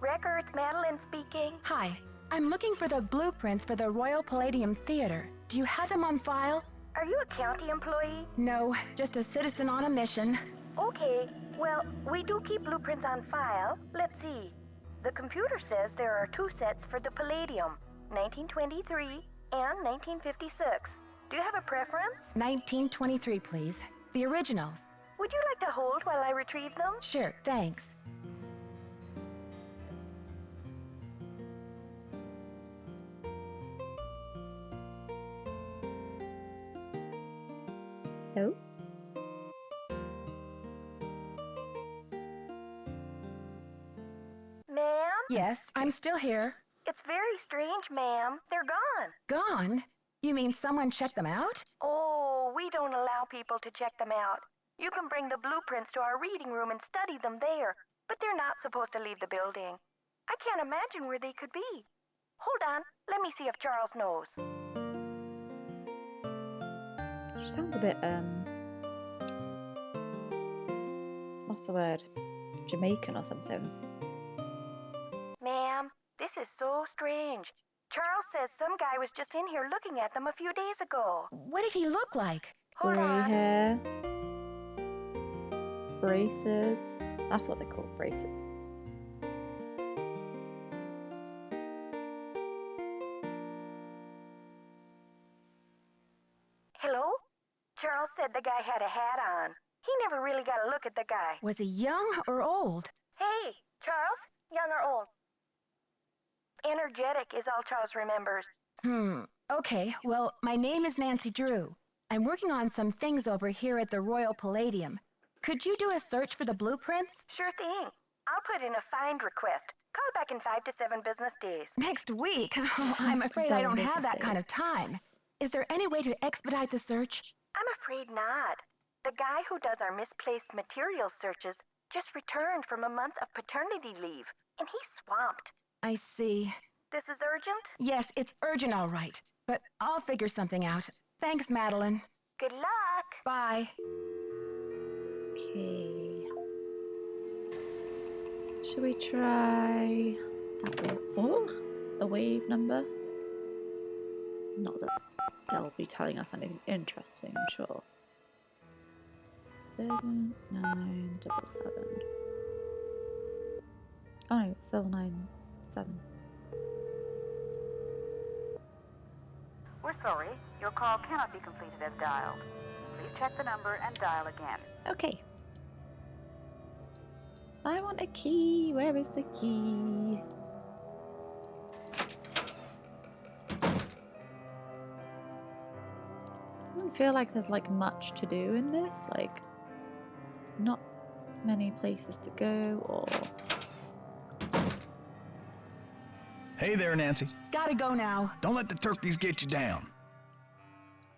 Records, Madeline speaking. Hi, I'm looking for the blueprints for the Royal Palladium Theater. Do you have them on file? Are you a county employee? No, just a citizen on a mission. Okay, well, we do keep blueprints on file. Let's see. The computer says there are 2 sets for the Palladium, 1923 and 1956. Do you have a preference? 1923, please. The originals. Would you like to hold while I retrieve them? Sure, thanks. Oh? Ma'am? Yes, I'm still here. It's very strange, ma'am. They're gone. Gone? You mean someone checked them out? Oh, we don't allow people to check them out. You can bring the blueprints to our reading room and study them there, but they're not supposed to leave the building. I can't imagine where they could be. Hold on, let me see if Charles knows. She sounds a bit, what's the word? Jamaican or something. Ma'am, this is so strange. Charles says some guy was just in here looking at them a few days ago. What did he look like? Hold Grey on. hair. Braces. That's what they call braces. Hello? Charles said the guy had a hat on. He never really got a look at the guy. Was he young or old? Hey, Charles, Young or old? Energetic is all Charles remembers. Okay, well, my name is Nancy Drew. I'm working on some things over here at the Royal Palladium. Could you do a search for the blueprints? Sure thing. I'll put in a find request. Call back in 5 to 7 business days. Next week? Oh, I'm afraid I don't have that kind of time. Is there any way to expedite the search? I'm afraid not. The guy who does our misplaced material searches just returned from a month of paternity leave, and he's swamped. I see. This is urgent? Yes, it's urgent, all right. But I'll figure something out. Thanks, Madeline. Good luck. Bye. Okay. Should we try that wave? Oh, the wave number. Not that they'll be telling us anything interesting, I'm sure. 7977. Oh no, 797. We're sorry. Your call cannot be completed as dialed. Please check the number and dial again. Okay. I want a key. Where is the key? Doesn't feel like there's like much to do in this. Like, not many places to go or. Hey there, Nancy. Gotta go now. Don't let the turkeys get you down.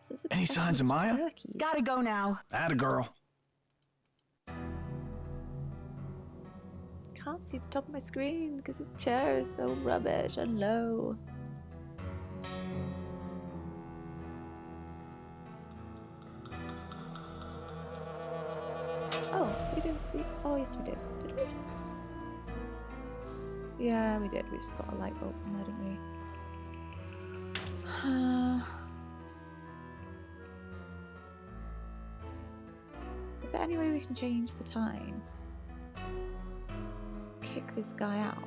This is Any signs of Maya? turkeys. Gotta go now. Atta girl. Can't see the top of my screen because this chair is so rubbish and low. Oh, we didn't see. Oh, yes, we did. Did we? Yeah, we did. We just got a light bulb from there, didn't we? Is there any way we can change the time? Kick this guy out.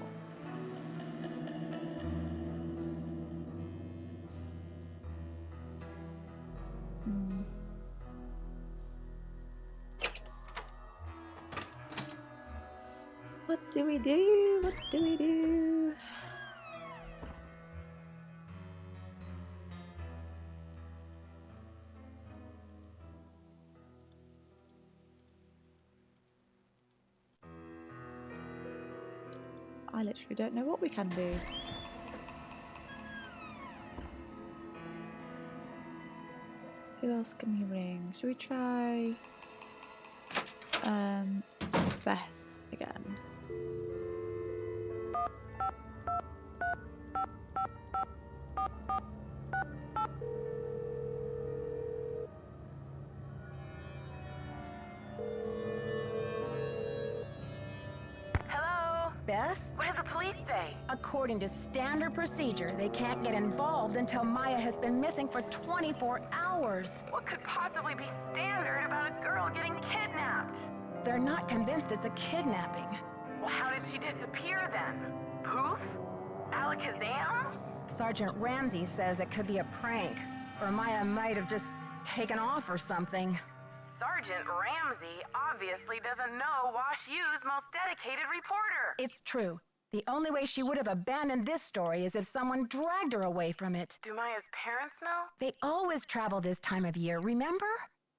What do we do? What do we do? I literally don't know what we can do. Who else can we ring? Should we try Bess again? Hello? Bess? What did the police say? According to standard procedure, they can't get involved until Maya has been missing for 24 hours. What could possibly be standard about a girl getting kidnapped? They're not convinced it's a kidnapping. Well, how did she disappear then? Poof? Alakazam? Sergeant Ramsey says it could be a prank, or Maya might have just taken off or something. Sergeant Ramsey obviously doesn't know Wash U's most dedicated reporter. It's true. The only way she would have abandoned this story is if someone dragged her away from it. Do Maya's parents know? They always travel this time of year, remember?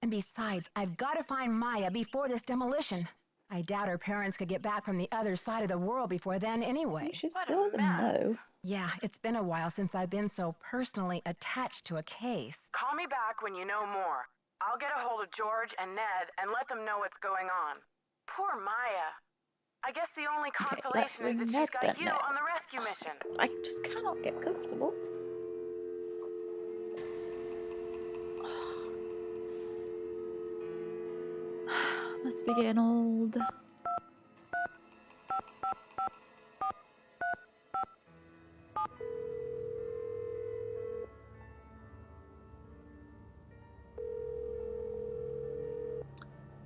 And besides, I've got to find Maya before this demolition. I doubt her parents could get back from the other side of the world before then anyway. She's still gonna know. Yeah, it's been a while since I've been so personally attached to a case. Call me back when you know more. I'll get a hold of George and Ned and let them know what's going on. Poor Maya. I guess the only consolation is that she's got you on the rescue mission. I just cannot get comfortable. Must be getting old.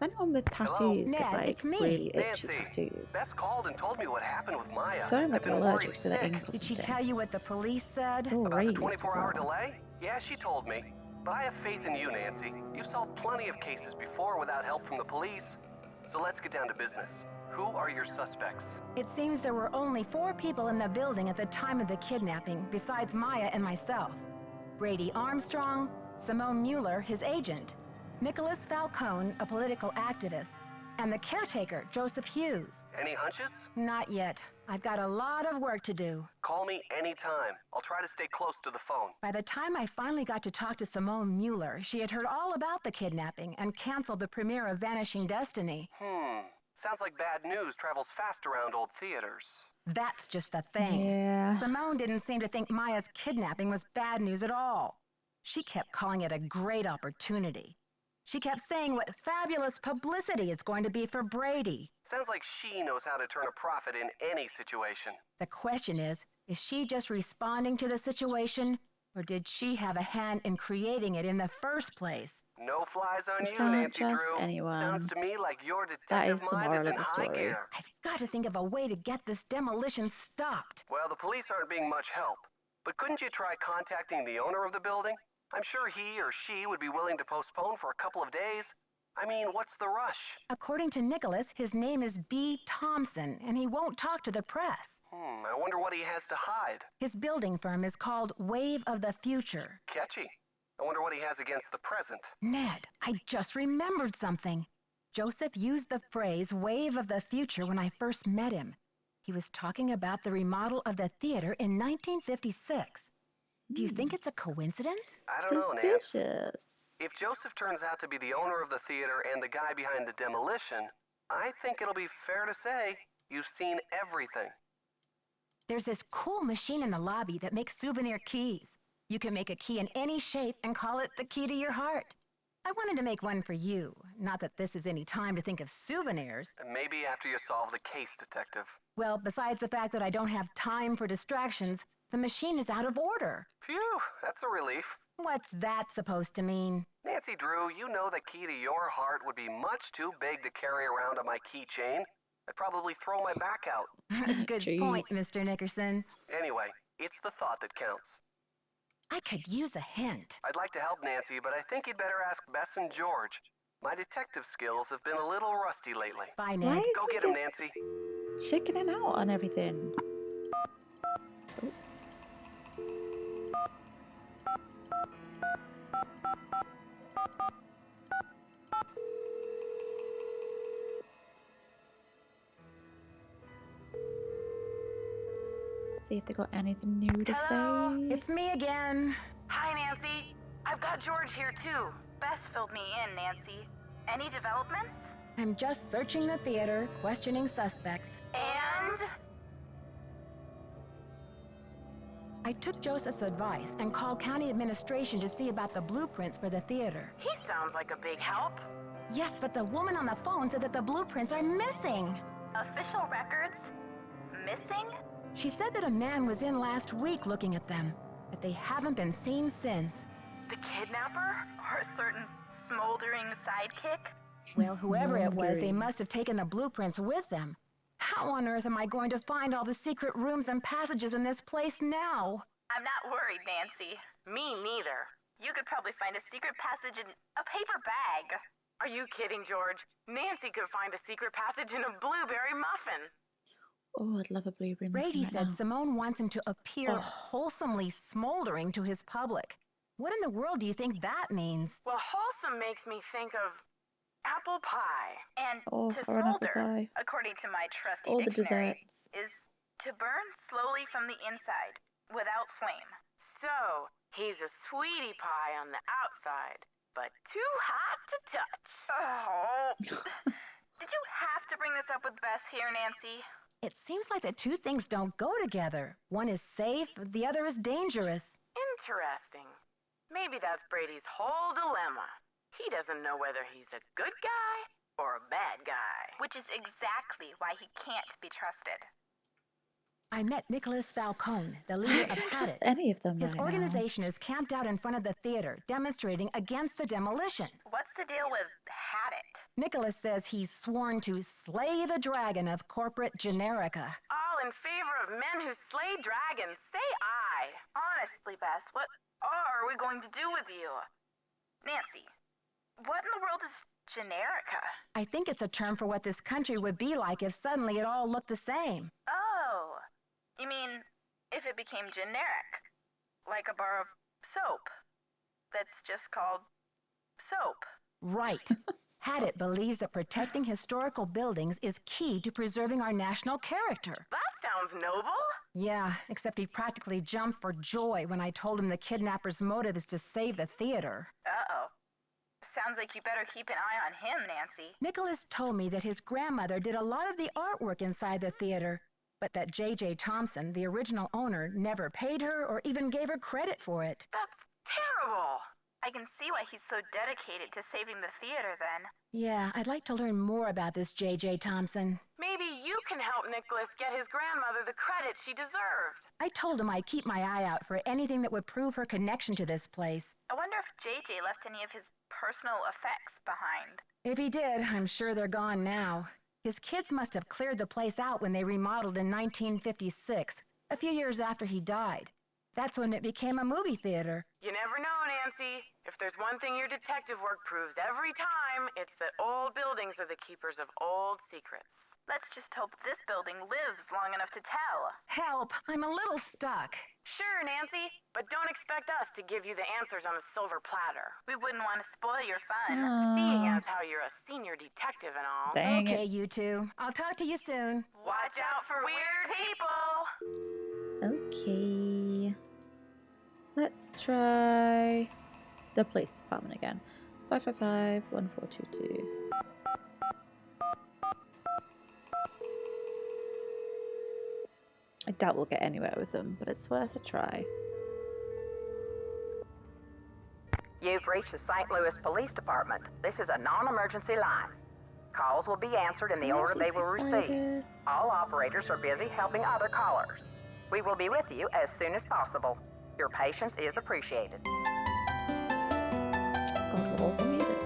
Anyone with tattoos get like really itchy tattoos? Beth called and told me what happened with Maya. So I'm like I've been allergic worried to the sick. ink or Did she something. tell you what the police said? Oh, About the raised 24-hour as well. delay? Yeah, she told me. But I have faith in you, Nancy. You've solved plenty of cases before without help from the police. So let's get down to business. Who are your suspects? It seems there were only 4 people in the building at the time of the kidnapping, besides Maya and myself. Brady Armstrong, Simone Mueller, his agent, Nicholas Falcone, a political activist, and the caretaker, Joseph Hughes. Any hunches? Not yet. I've got a lot of work to do. Call me anytime. I'll try to stay close to the phone. By the time I finally got to talk to Simone Mueller, she had heard all about the kidnapping and canceled the premiere of Vanishing Destiny. Sounds like bad news travels fast around old theaters. That's just the thing. Yeah. Simone didn't seem to think Maya's kidnapping was bad news at all. She kept calling it a great opportunity. She kept saying what fabulous publicity it's going to be for Brady. Sounds like she knows how to turn a profit in any situation. The question is she just responding to the situation, or did she have a hand in creating it in the first place? No flies on you, Can't Nancy trust Drew. anyone. Sounds to me like your That detective is the mind moral is in of the high story. gear. I've got to think of a way to get this demolition stopped. Well, the police aren't being much help. But couldn't you try contacting the owner of the building? I'm sure he or she would be willing to postpone for a couple of days. I mean, what's the rush? According to Nicholas, his name is B. Thompson, and he won't talk to the press. I wonder what he has to hide. His building firm is called Wave of the Future. Catchy. I wonder what he has against the present. Ned, I just remembered something. Joseph used the phrase Wave of the Future when I first met him. He was talking about the remodel of the theater in 1956. Do you think it's a coincidence? I don't know, Nance. Suspicious. If Joseph turns out to be the owner of the theater and the guy behind the demolition, I think it'll be fair to say you've seen everything. There's this cool machine in the lobby that makes souvenir keys. You can make a key in any shape and call it the key to your heart. I wanted to make one for you. Not that this is any time to think of souvenirs. Maybe after you solve the case, Detective. Well, besides the fact that I don't have time for distractions, the machine is out of order. Phew, that's a relief. What's that supposed to mean? Nancy Drew, you know the key to your heart would be much too big to carry around on my keychain. I'd probably throw my back out. Good point, Mr. Nickerson. Anyway, it's the thought that counts. I could use a hint. I'd like to help Nancy, but I think you'd better ask Bess and George. My detective skills have been a little rusty lately. Bye, Why Ned. is Go he get him, just Nancy. chickening out on everything? Oops. See if they got anything new to Hello? say. It's me again. Hi, Nancy. I've got George here, too. Bess filled me in, Nancy. Any developments? I'm just searching the theater, questioning suspects. And? I took Joseph's advice and called county administration to see about the blueprints for the theater. He sounds like a big help. Yes, but the woman on the phone said that the blueprints are missing. Official records? Missing? She said that a man was in last week looking at them, but they haven't been seen since. The kidnapper? Or a certain smoldering sidekick? Well, whoever it was, they must have taken the blueprints with them. How on earth am I going to find all the secret rooms and passages in this place now? I'm not worried, Nancy. Me neither. You could probably find a secret passage in a paper bag. Are you kidding, George? Nancy could find a secret passage in a blueberry muffin. Oh, I'd love a blueberry muffin Brady right said now. Simone wants him to appear wholesomely smoldering to his public. What in the world do you think that means? Well, wholesome makes me think of apple pie. And Oh, to or an apple smolder, pie. according to my trusty All the dictionary, desserts. is to burn slowly from the inside, without flame. So, he's a sweetie pie on the outside, but too hot to touch. Oh. Did you have to bring this up with Bess here, Nancy? It seems like the two things don't go together. One is safe, the other is dangerous. Interesting. Maybe that's Brady's whole dilemma. He doesn't know whether he's a good guy or a bad guy. Which is exactly why he can't be trusted. I met Nicholas Falcone, the leader of Trust Hadit. any of them His right now. organization is camped out in front of the theater, demonstrating against the demolition. What's the deal with Hadit? Nicholas says he's sworn to slay the dragon of corporate generica. All in favor of men who slay dragons. Say aye. Honestly, Bess, what are we going to do with you? Nancy, what in the world is Generica? I think it's a term for what this country would be like if suddenly it all looked the same. Oh, you mean if it became generic? Like a bar of soap that's just called soap. Right. Hadit believes that protecting historical buildings is key to preserving our national character. That sounds noble. Yeah, except he practically jumped for joy when I told him the kidnapper's motive is to save the theater. Uh-oh. Sounds like you better keep an eye on him, Nancy. Nicholas told me that his grandmother did a lot of the artwork inside the theater, but that J.J. Thompson, the original owner, never paid her or even gave her credit for it. That's terrible. I can see why he's so dedicated to saving the theater then. Yeah, I'd like to learn more about this J.J. Thompson. Maybe you can help Nicholas get his grandmother the credit she deserved. I told him I'd keep my eye out for anything that would prove her connection to this place. I wonder if JJ left any of his personal effects behind. If he did, I'm sure they're gone now. His kids must have cleared the place out when they remodeled in 1956, a few years after he died. That's when it became a movie theater. You never know, Nancy. If there's one thing your detective work proves every time, it's that old buildings are the keepers of old secrets. Let's just hope this building lives long enough to tell. Help! I'm a little stuck. Sure, Nancy, but don't expect us to give you the answers on a silver platter. We wouldn't want to spoil your fun, seeing as how you're a senior detective and all. Dang okay, it. you two. I'll talk to you soon. Watch out for weird people! Okay. Let's try the police department again. 555-1422. I doubt we'll get anywhere with them, but it's worth a try. You've reached the St. Louis Police Department. This is a non-emergency line. Calls will be answered in the order they will receive. All operators are busy helping other callers. We will be with you as soon as possible. Your patience is appreciated. God, what awful music.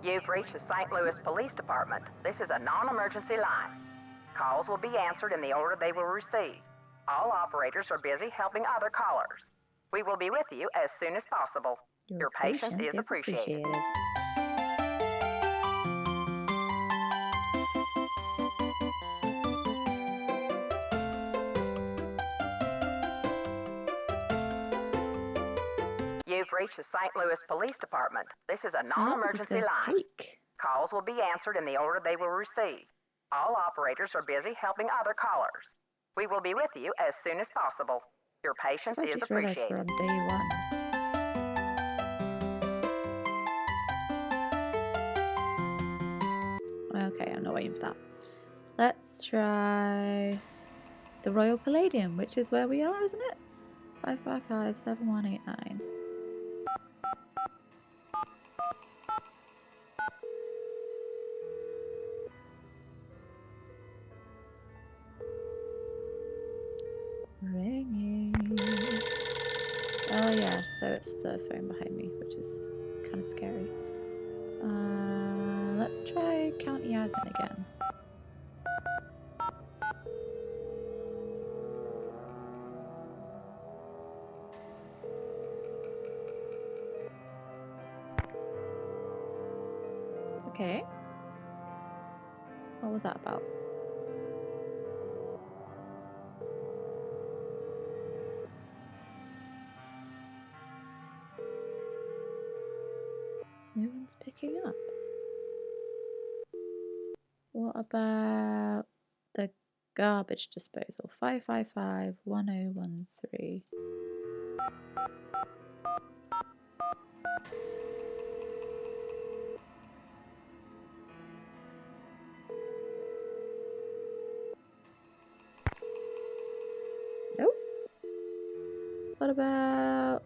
You've reached the St. Louis Police Department. This is a non-emergency line. Calls will be answered in the order they will receive. All operators are busy helping other callers. We will be with you as soon as possible. Your patience is appreciated. You've reached the St. Louis Police Department. This is a non-emergency line. Calls will be answered in the order they will receive. All operators are busy helping other callers. We will be with you as soon as possible. Your patience I is just realised appreciated. we're on day one. Okay, I'm not waiting for that. Let's try the Royal Palladium, which is where we are, isn't it? 555-7189. Ringing. Oh yeah, so it's the phone behind me, which is kind of scary. Let's try county admin again. Okay. What was that about? No one's picking up. What about the garbage disposal? 555-1013. Nope. What about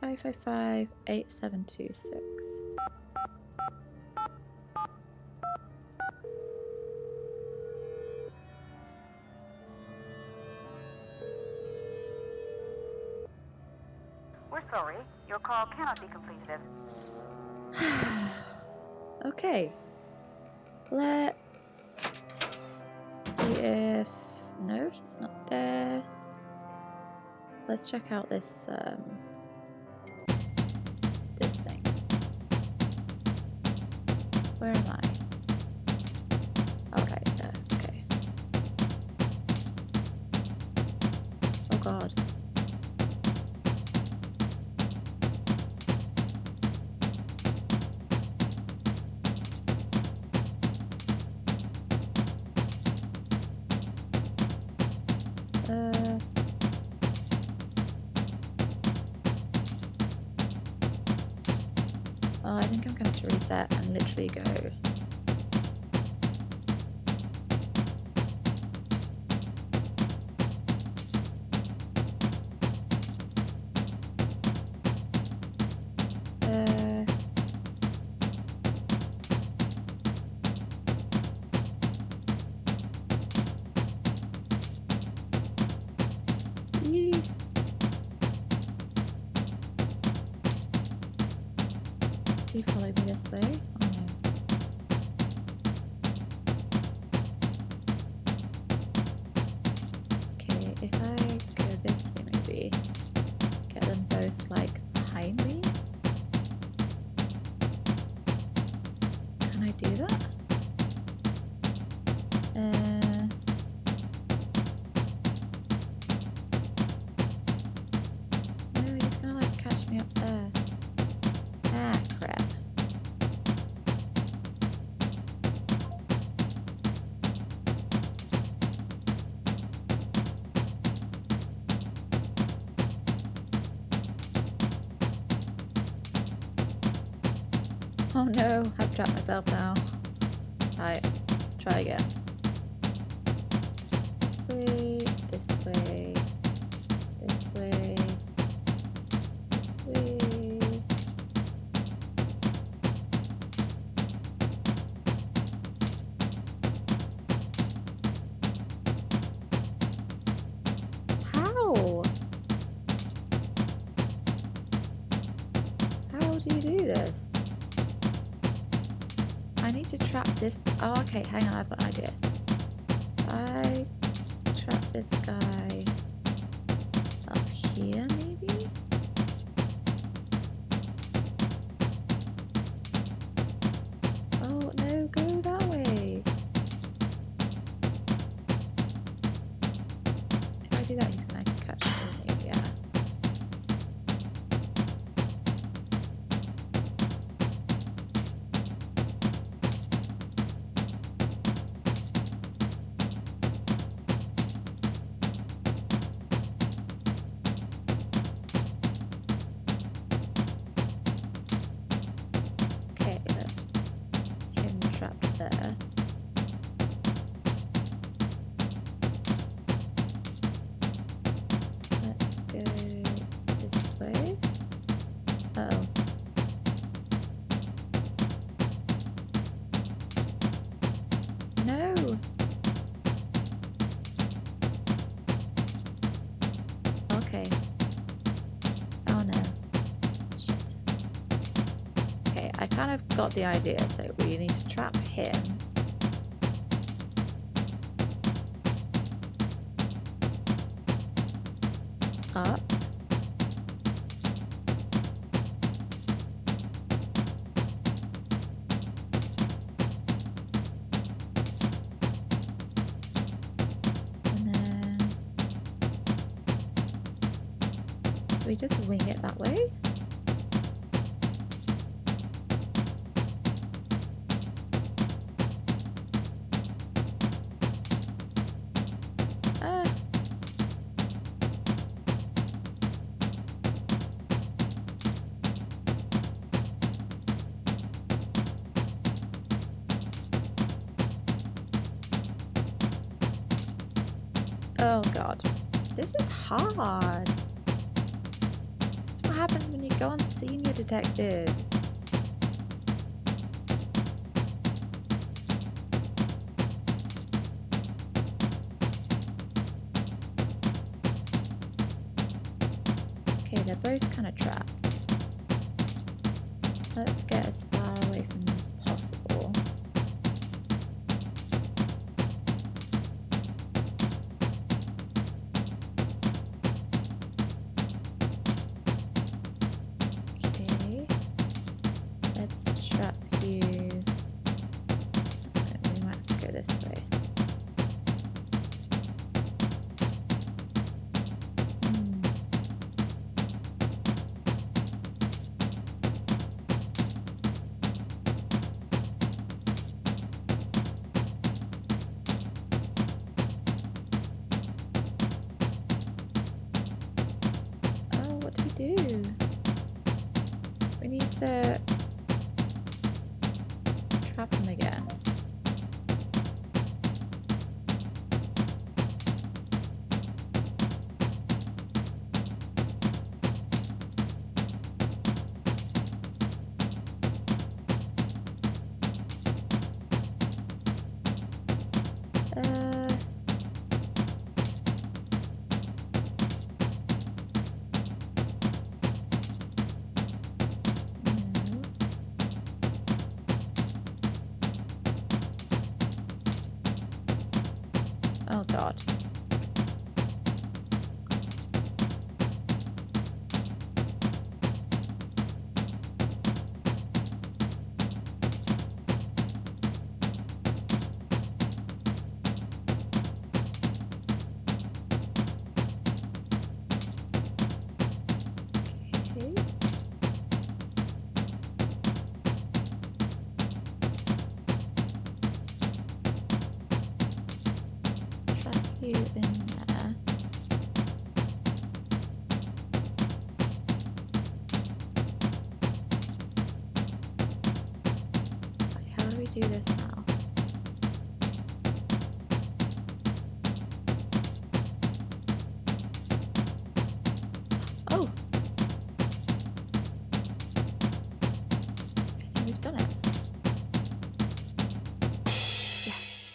555-8726? We're sorry. Your call cannot be completed as... Okay. Let's if... No, he's not there. Let's check out this, this thing. Where am I? Oh, right there. Okay. Oh god. Oh, I think I'm going to have to reset and literally go. Do you follow me this way? Oh no. Okay, if I go this way maybe, get them both like behind me? Can I do that? No, he's gonna like catch me up there. Ah, crap. Oh no, I've trapped myself now. Right, try again. This way, this way, this way, this way. How? How do you do this? I need to trap this. Oh, okay, hang on, I've got an idea. I trap this guy up here, maybe? Oh, no, go that way. If I do that, he's gonna catch me, yeah. Okay, let's get him trapped there. Let's go this way. Uh-oh. No! Okay. Oh no. Shit. Okay, I kind of got the idea, so we need to trap him. Up. And then do we just wing it that way? Oh god, this is hard. This is what happens when you go on Senior Detective. Okay, they're both kind of trapped. Let's get as far away from them as possible. do? We need to trap him again. Oh god. Okay. Trap you in there. Right, how do we do this now? Oh! I think we've done it. Yes.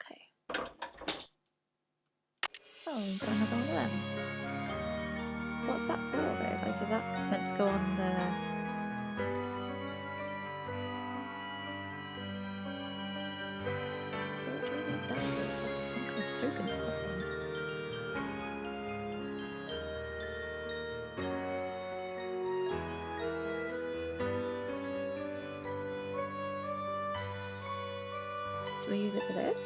Okay. Oh, we've got another one of them. What's that for though? Like, is that meant to go on the... What do we need that for? Some kind of token or something. Do we use it for this?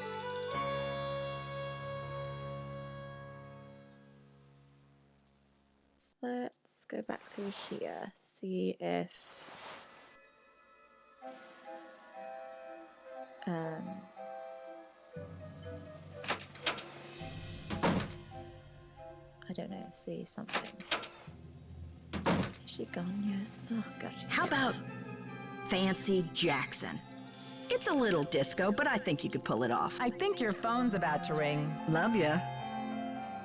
Let's go back through here, see if I don't know, see something. Is she gone yet? Oh god, she's How still about Fancy Jackson? It's a little disco, but I think you could pull it off. I think your phone's about to ring. Love ya.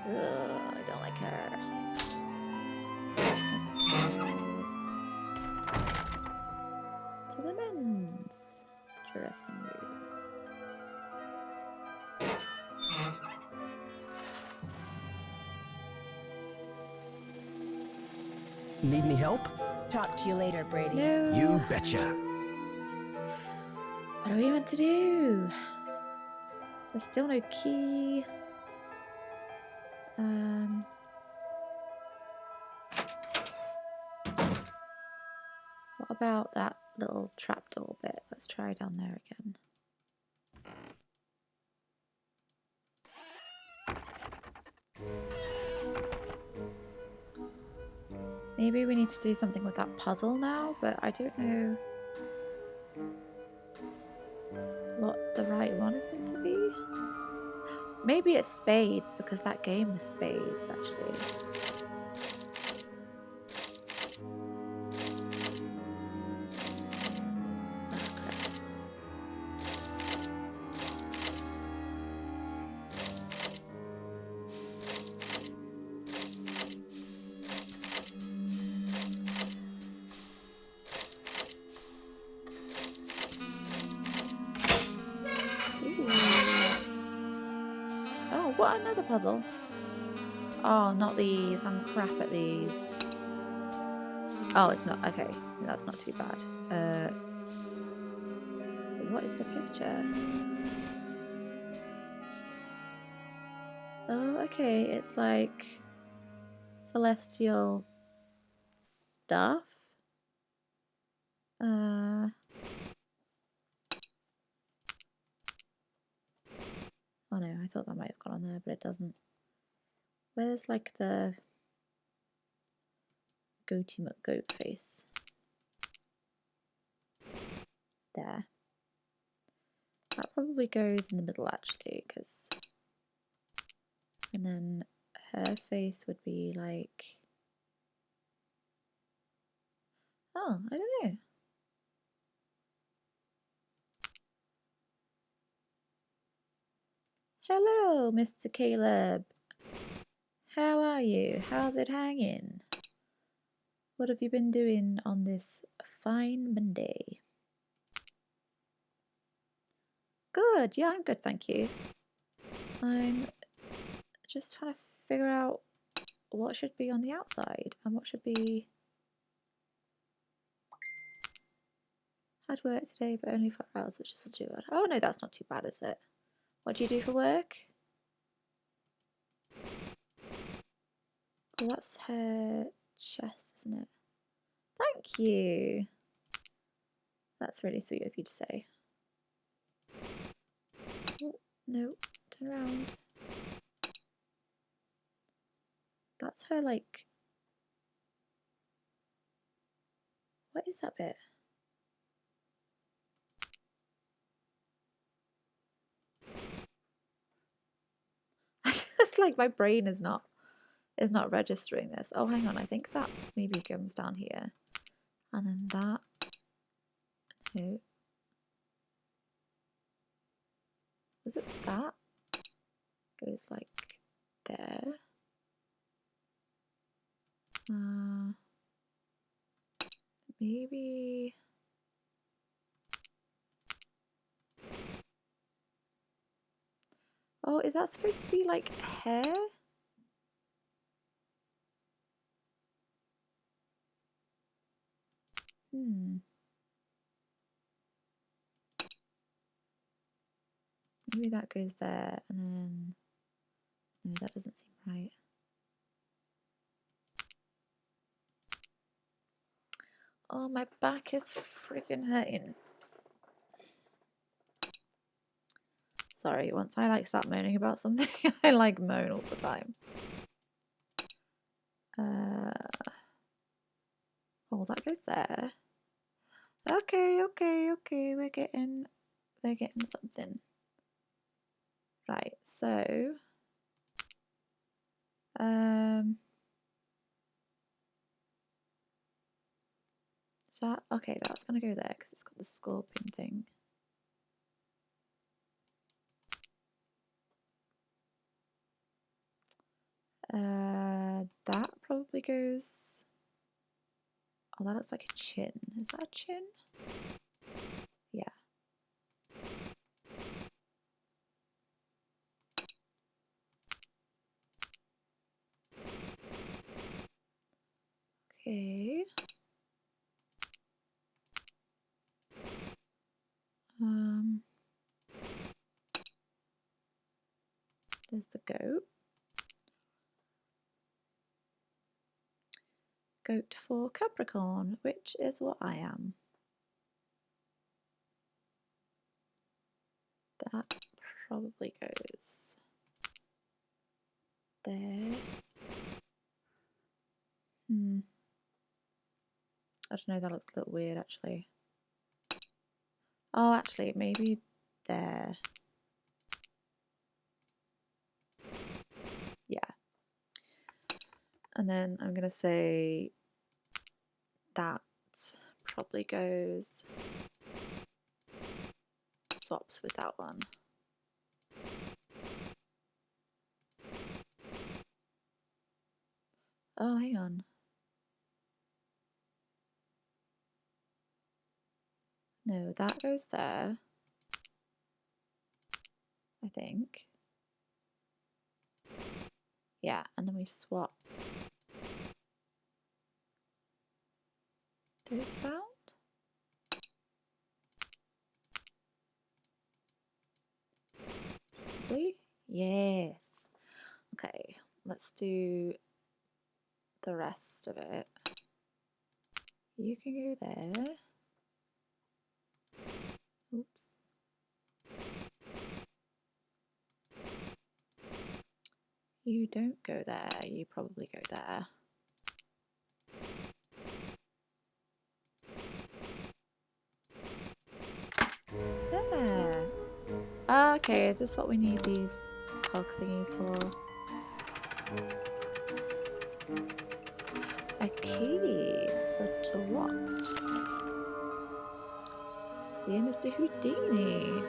Ugh, I don't like her. To the men's dressing room. Need any help? Talk to you later, Brady. No. You betcha. What are we meant to do? There's still no key. What about that little trapdoor bit? Let's try down there again. Maybe we need to do something with that puzzle now, but I don't know what the right one is meant to be. Maybe it's spades, because that game was spades, actually. Oh, what another puzzle? Oh, not these. I'm crap at these. Oh, it's not. Okay, that's not too bad. What is the picture? Oh, okay. It's like celestial stuff. Oh no, I thought that might have gone on there, but it doesn't. Where's like the goatee goat face? There. That probably goes in the middle actually, because. And then her face would be like Oh, I don't know. Hello, Mr. Caleb. How are you? How's it hanging? What have you been doing on this fine Monday? Good, yeah, I'm good, thank you. I'm just trying to figure out what should be on the outside and what should be... Had work today, but only 4 hours, which isn't too bad. Oh no, that's not too bad, is it? What do you do for work? Oh, that's her chest, isn't it? Thank you. That's really sweet of you to say. Oh, no, turn around. That's her, like... What is that bit? I just, like, my brain is not registering this. Oh, hang on, I think that maybe comes down here. And then that. No. Was it that? Goes like there. Maybe. Oh, is that supposed to be like hair? Maybe that goes there and then... No, that doesn't seem right. Oh, my back is freaking hurting. Sorry, once I like start moaning about something, I like moan all the time. Oh, that goes there. Okay, we're getting something. Right, so okay, that's gonna go there because it's got the scorpion thing. That probably goes... Oh, that looks like a chin. Is that a chin? Yeah. Okay. There's the goat. Goat for Capricorn, which is what I am. That probably goes there. I don't know, that looks a little weird actually. Oh, actually, maybe there. Yeah. And then I'm going to say that probably goes, swaps with that one. Oh, hang on. No, that goes there, I think. Yeah, and then we swap those round. Possibly. Yes. Okay, let's do the rest of it. You can go there. Oops. You don't go there, you probably go there. Yeah. Okay, is this what we need these cog thingies for? A key? But to what? Dear Mr. Houdini.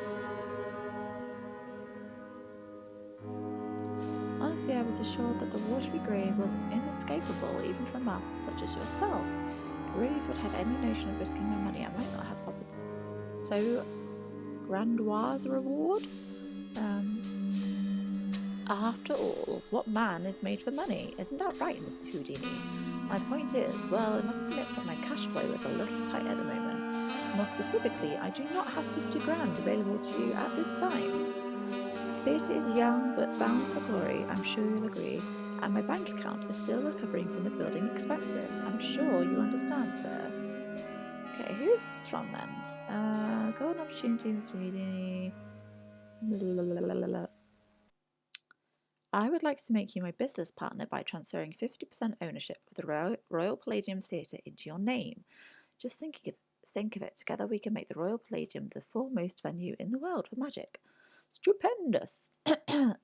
Honestly, I was assured that the watery grave was inescapable, even for a master such as yourself. Really, if I'd had any notion of risking my money, I might not have bothered so grandiose a reward. After all, what man is made for money? Isn't that right, Mr. Houdini? My point is, well, I must admit that my cash flow is a little tight at the moment. More specifically, I do not have 50 grand available to you at this time. The theatre is young but bound for glory, I'm sure you'll agree, and my bank account is still recovering from the building expenses. I'm sure you understand, sir. Okay, who is this from then? Golden opportunity, Mr. Houdini. I would like to make you my business partner by transferring 50% ownership of the Royal Palladium Theatre into your name. Just think of it. Together we can make the Royal Palladium the foremost venue in the world for magic. Stupendous. My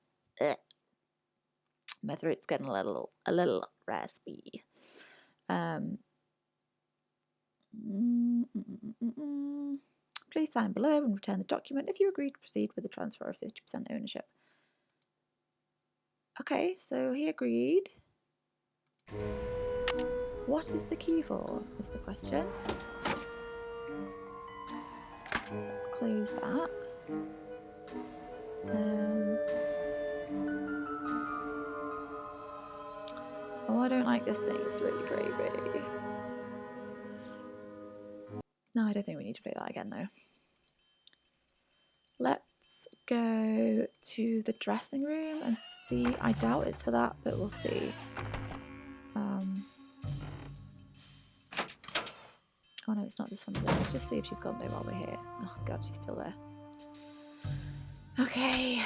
throat's getting a little raspy. Please sign below and return the document if you agree to proceed with the transfer of 50% ownership. Okay, so he agreed. What is the key for, is the question. Let's close that. Oh, I don't like this thing. It's really gravy. No, I don't think we need to play that again, though. Let's go to the dressing room and see. I doubt it's for that, but we'll see. Oh no, it's not this one. Let's just see if she's gone there while we're here. Oh god, she's still there. Okay.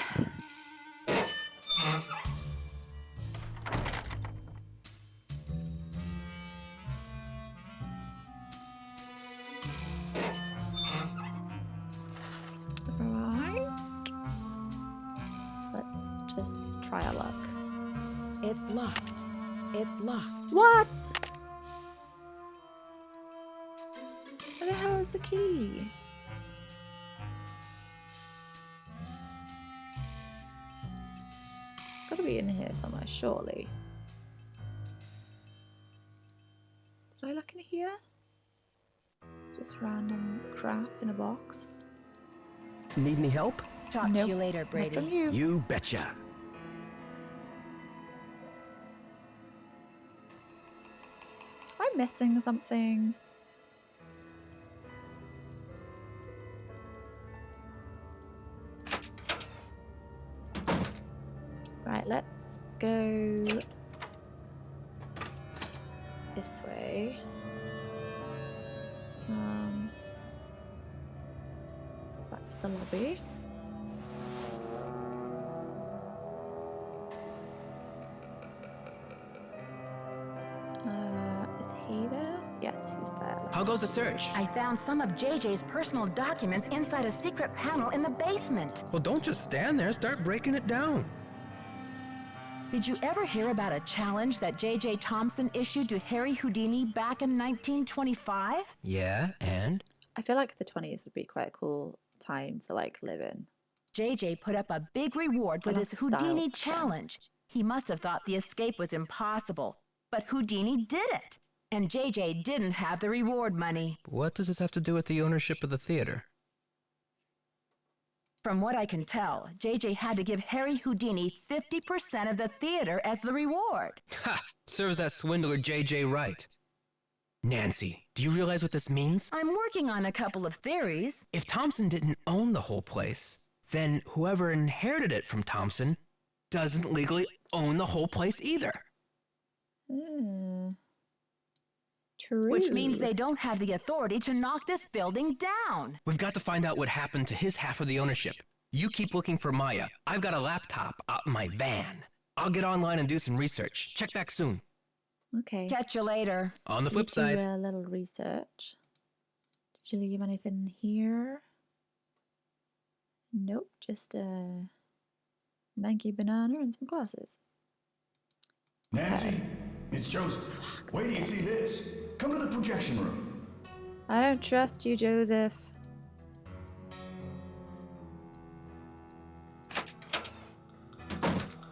Right. Let's just try our luck. It's locked. It's locked. What? Where the hell is the key? It's gotta be in here somewhere, surely. Did I look in here? It's just random crap in a box. Need any help? Talk to you later, Brady. Not from you. You betcha. Am I missing something? Right, let's go this way. Back to the lobby. Is he there? Yes, he's there. How goes the search? I found some of JJ's personal documents inside a secret panel in the basement. Well, don't just stand there. Start breaking it down. Did you ever hear about a challenge that JJ Thompson issued to Harry Houdini back in 1925? Yeah, and? I feel like the 20s would be quite a cool time to like live in. JJ put up a big reward for I like this the style. Houdini challenge. He must have thought the escape was impossible, but Houdini did it. And JJ didn't have the reward money. What does this have to do with the ownership of the theater? From what I can tell, JJ had to give Harry Houdini 50% of the theater as the reward. Ha! Serves that swindler JJ right. Nancy, do you realize what this means? I'm working on a couple of theories. If Thompson didn't own the whole place, then whoever inherited it from Thompson doesn't legally own the whole place either. True. Which means they don't have the authority to knock this building down. We've got to find out what happened to his half of the ownership. You keep looking for Maya. I've got a laptop out in my van. I'll get online and do some research. Check back soon. Okay. Catch you later. On the flip Do side. a little research. Did you leave anything here? Nope, just a manky banana and some glasses. Nancy, it's Joseph. Wait till you see this. Come to the projection room. I don't trust you, Joseph.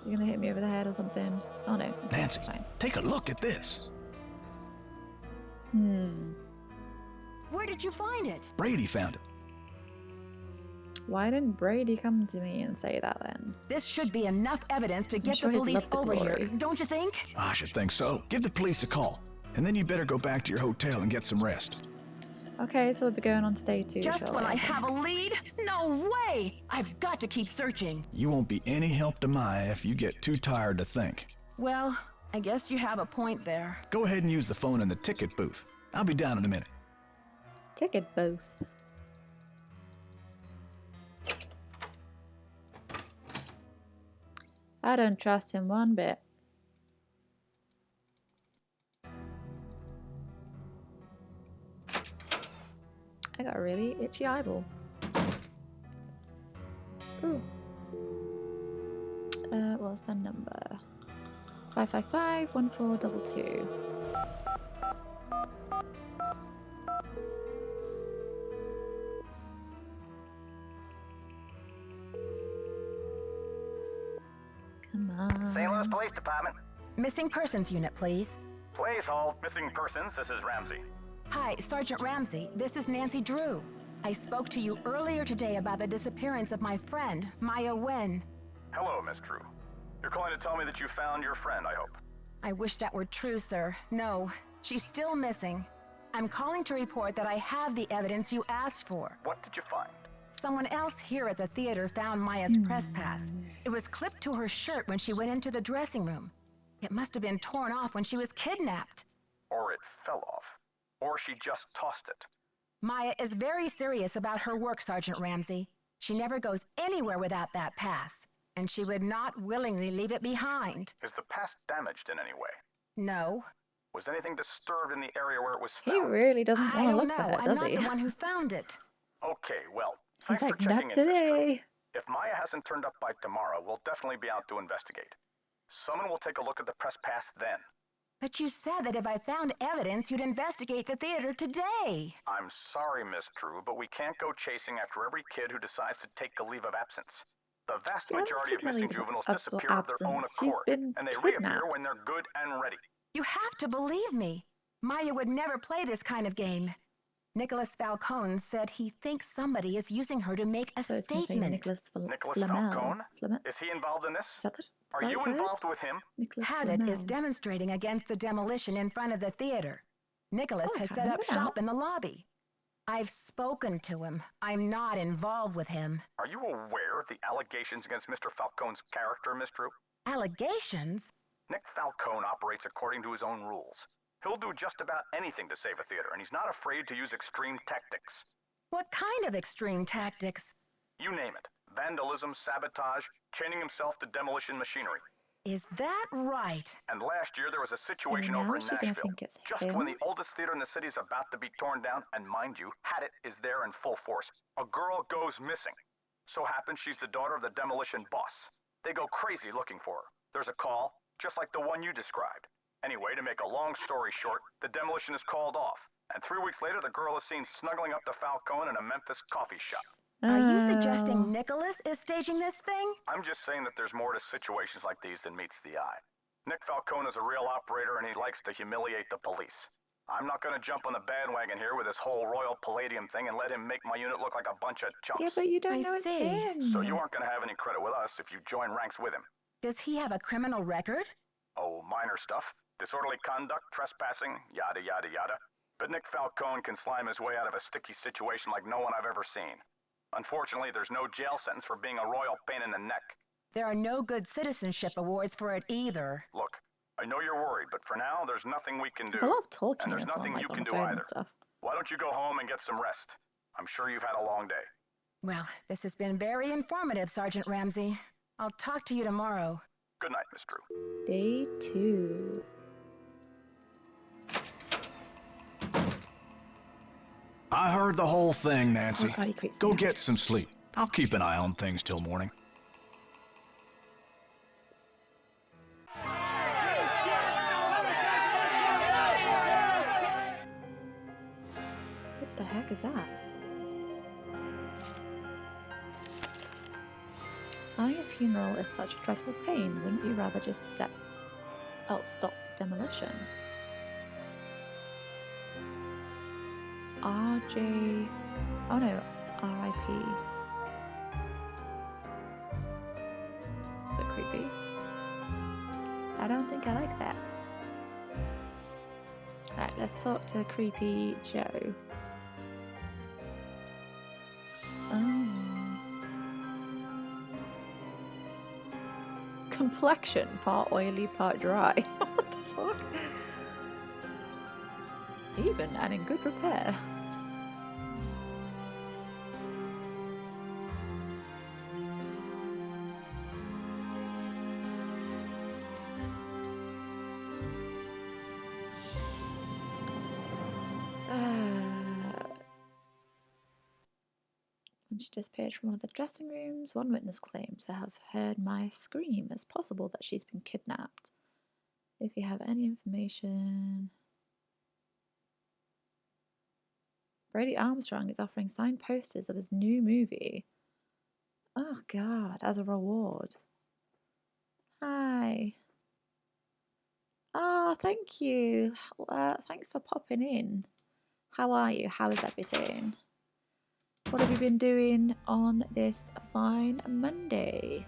He's gonna hit me over the head or something. Oh no. Okay, Nancy, fine. take a look at this. Where did you find it? Brady found it. Why didn't Brady come to me and say that then? This should be enough evidence to get sure the he'd police love the over here, glory. don't you think? I should think so. Give the police a call. And then you better go back to your hotel and get some rest. Okay, so we'll be going on to day 2. Just when shall I we? have a lead? No way! I've got to keep searching. You won't be any help to Maya if you get too tired to think. Well, I guess you have a point there. Go ahead and use the phone in the ticket booth. I'll be down in a minute. Ticket booth. I don't trust him one bit. I got a really itchy eyeball. Ooh. What's the number? 555-1422. Come on. St. Louis Police Department. Missing persons unit, please. Please hold. Missing persons. This is Ramsey. Hi, Sergeant Ramsey. This is Nancy Drew. I spoke to you earlier today about the disappearance of my friend, Maya Wen. Hello, Miss Drew. You're calling to tell me that you found your friend, I hope. I wish that were true, sir. No, she's still missing. I'm calling to report that I have the evidence you asked for. What did you find? Someone else here at the theater found Maya's press pass. It was clipped to her shirt when she went into the dressing room. It must have been torn off when she was kidnapped. Or it fell off. Or she just tossed it. Maya is very serious about her work, Sergeant Ramsey. She never goes anywhere without that pass, and she would not willingly leave it behind. Is the pass damaged in any way? No. Was anything disturbed in the area where it was He found? really doesn't I want to don't look know. for it, I'm does not he? the one who found it. Okay, well, He's thanks for like, checking not in, Miss Drew. today. If Maya hasn't turned up by tomorrow, we'll definitely be out to investigate. Someone will take a look at the press pass then. But you said that if I found evidence, you'd investigate the theater today. I'm sorry, Miss Drew, but we can't go chasing after every kid who decides to take a leave of absence. The vast She hasn't majority of taken a missing leave of juveniles disappear of their own absence. She's accord, been and they reappear kidnapped. when they're good and ready. You have to believe me. Maya would never play this kind of game. Nicholas Falcone said he thinks somebody is using her to make a So it's gonna say statement. Nicholas Nicholas Flamel. Falcone? Flamel? Is he involved in this? Is that the Are right you word? involved with him? Nicholas Haddock Flamel. is demonstrating against the demolition in front of the theater. Nicholas Oh, I has can't set up remember now. shop in the lobby. I've spoken to him. I'm not involved with him. Are you aware of the allegations against Mr. Falcone's character, Miss Drew? Allegations? Nick Falcone operates according to his own rules. He'll do just about anything to save a theater, and he's not afraid to use extreme tactics. What kind of extreme tactics? You name it. Vandalism, sabotage, chaining himself to demolition machinery. Is that right? And last year there was a situation now over in is she gonna Nashville. think it's Just him? when the oldest theater in the city is about to be torn down, and mind you, Hadit is there in full force. A girl goes missing. So happens she's the daughter of the demolition boss. They go crazy looking for her. There's a call, just like the one you described. Anyway, to make a long story short, the demolition is called off. And 3 weeks later, the girl is seen snuggling up to Falcone in a Memphis coffee shop. Are you Oh. suggesting Nicholas is staging this thing? I'm just saying that there's more to situations like these than meets the eye. Nick Falcone is a real operator and he likes to humiliate the police. I'm not going to jump on the bandwagon here with this whole Royal Palladium thing and let him make my unit look like a bunch of chumps. Yeah, but you don't I know it's see. him. So you aren't going to have any credit with us if you join ranks with him. Does he have a criminal record? Oh, minor stuff. Disorderly conduct, trespassing, yada, yada, yada. But Nick Falcone can slime his way out of a sticky situation like no one I've ever seen. Unfortunately, there's no jail sentence for being a royal pain in the neck. There are no good citizenship awards for it either. Look, I know you're worried, but for now, there's nothing we can do. There's a lot of talking And there's and so on, nothing like you on can the do phone either. and stuff. Why don't you go home and get some rest? I'm sure you've had a long day. Well, this has been very informative, Sergeant Ramsey. I'll talk to you tomorrow. Good night, Miss Drew. Day 2. I heard the whole thing, Nancy. Oh, God, he creeps Go me out. get some sleep. I'll keep an eye on things till morning. What the heck is that? Planning a funeral is such a dreadful pain. Wouldn't you rather just stop the demolition? RJ. Oh no, RIP. It's a bit creepy. I don't think I like that. Alright, let's talk to Creepy Joe. Oh. Complexion, part oily, part dry. What the fuck? Even and in good repair. When she disappeared from one of the dressing rooms, one witness claimed to have heard my scream. It's possible that she's been kidnapped. If you have any information... Brady Armstrong is offering signed posters of his new movie. Oh god, as a reward. Hi. Ah, thank you. Thanks for popping in. How are you? How is everything? What have you been doing on this fine Monday?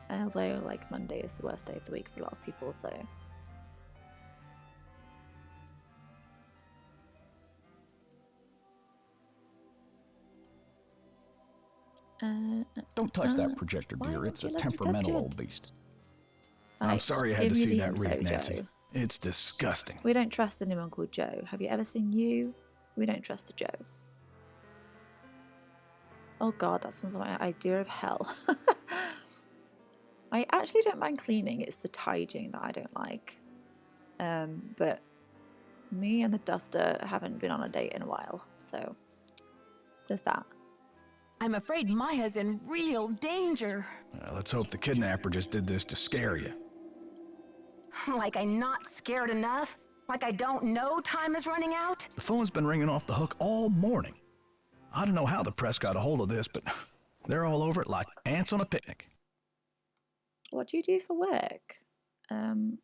And although, like, Monday is the worst day of the week for a lot of people, so... Don't touch that projector, dear. It's a temperamental old beast. I'm Right, sorry I had give to me see the that info, wreath, Nancy. Joe. It's disgusting. We don't trust anyone called Joe. Have you ever seen You? We don't trust a Joe. Oh god, that sounds like my idea of hell. I actually don't mind cleaning, it's the tidying that I don't like. But me and the duster haven't been on a date in a while, so there's that. I'm afraid Maya's in real danger. Let's hope the kidnapper just did this to scare you. Like I'm not scared enough? Like I don't know time is running out? The phone's been ringing off the hook all morning. I don't know how the press got a hold of this, but they're all over it like ants on a picnic. What do you do for work? And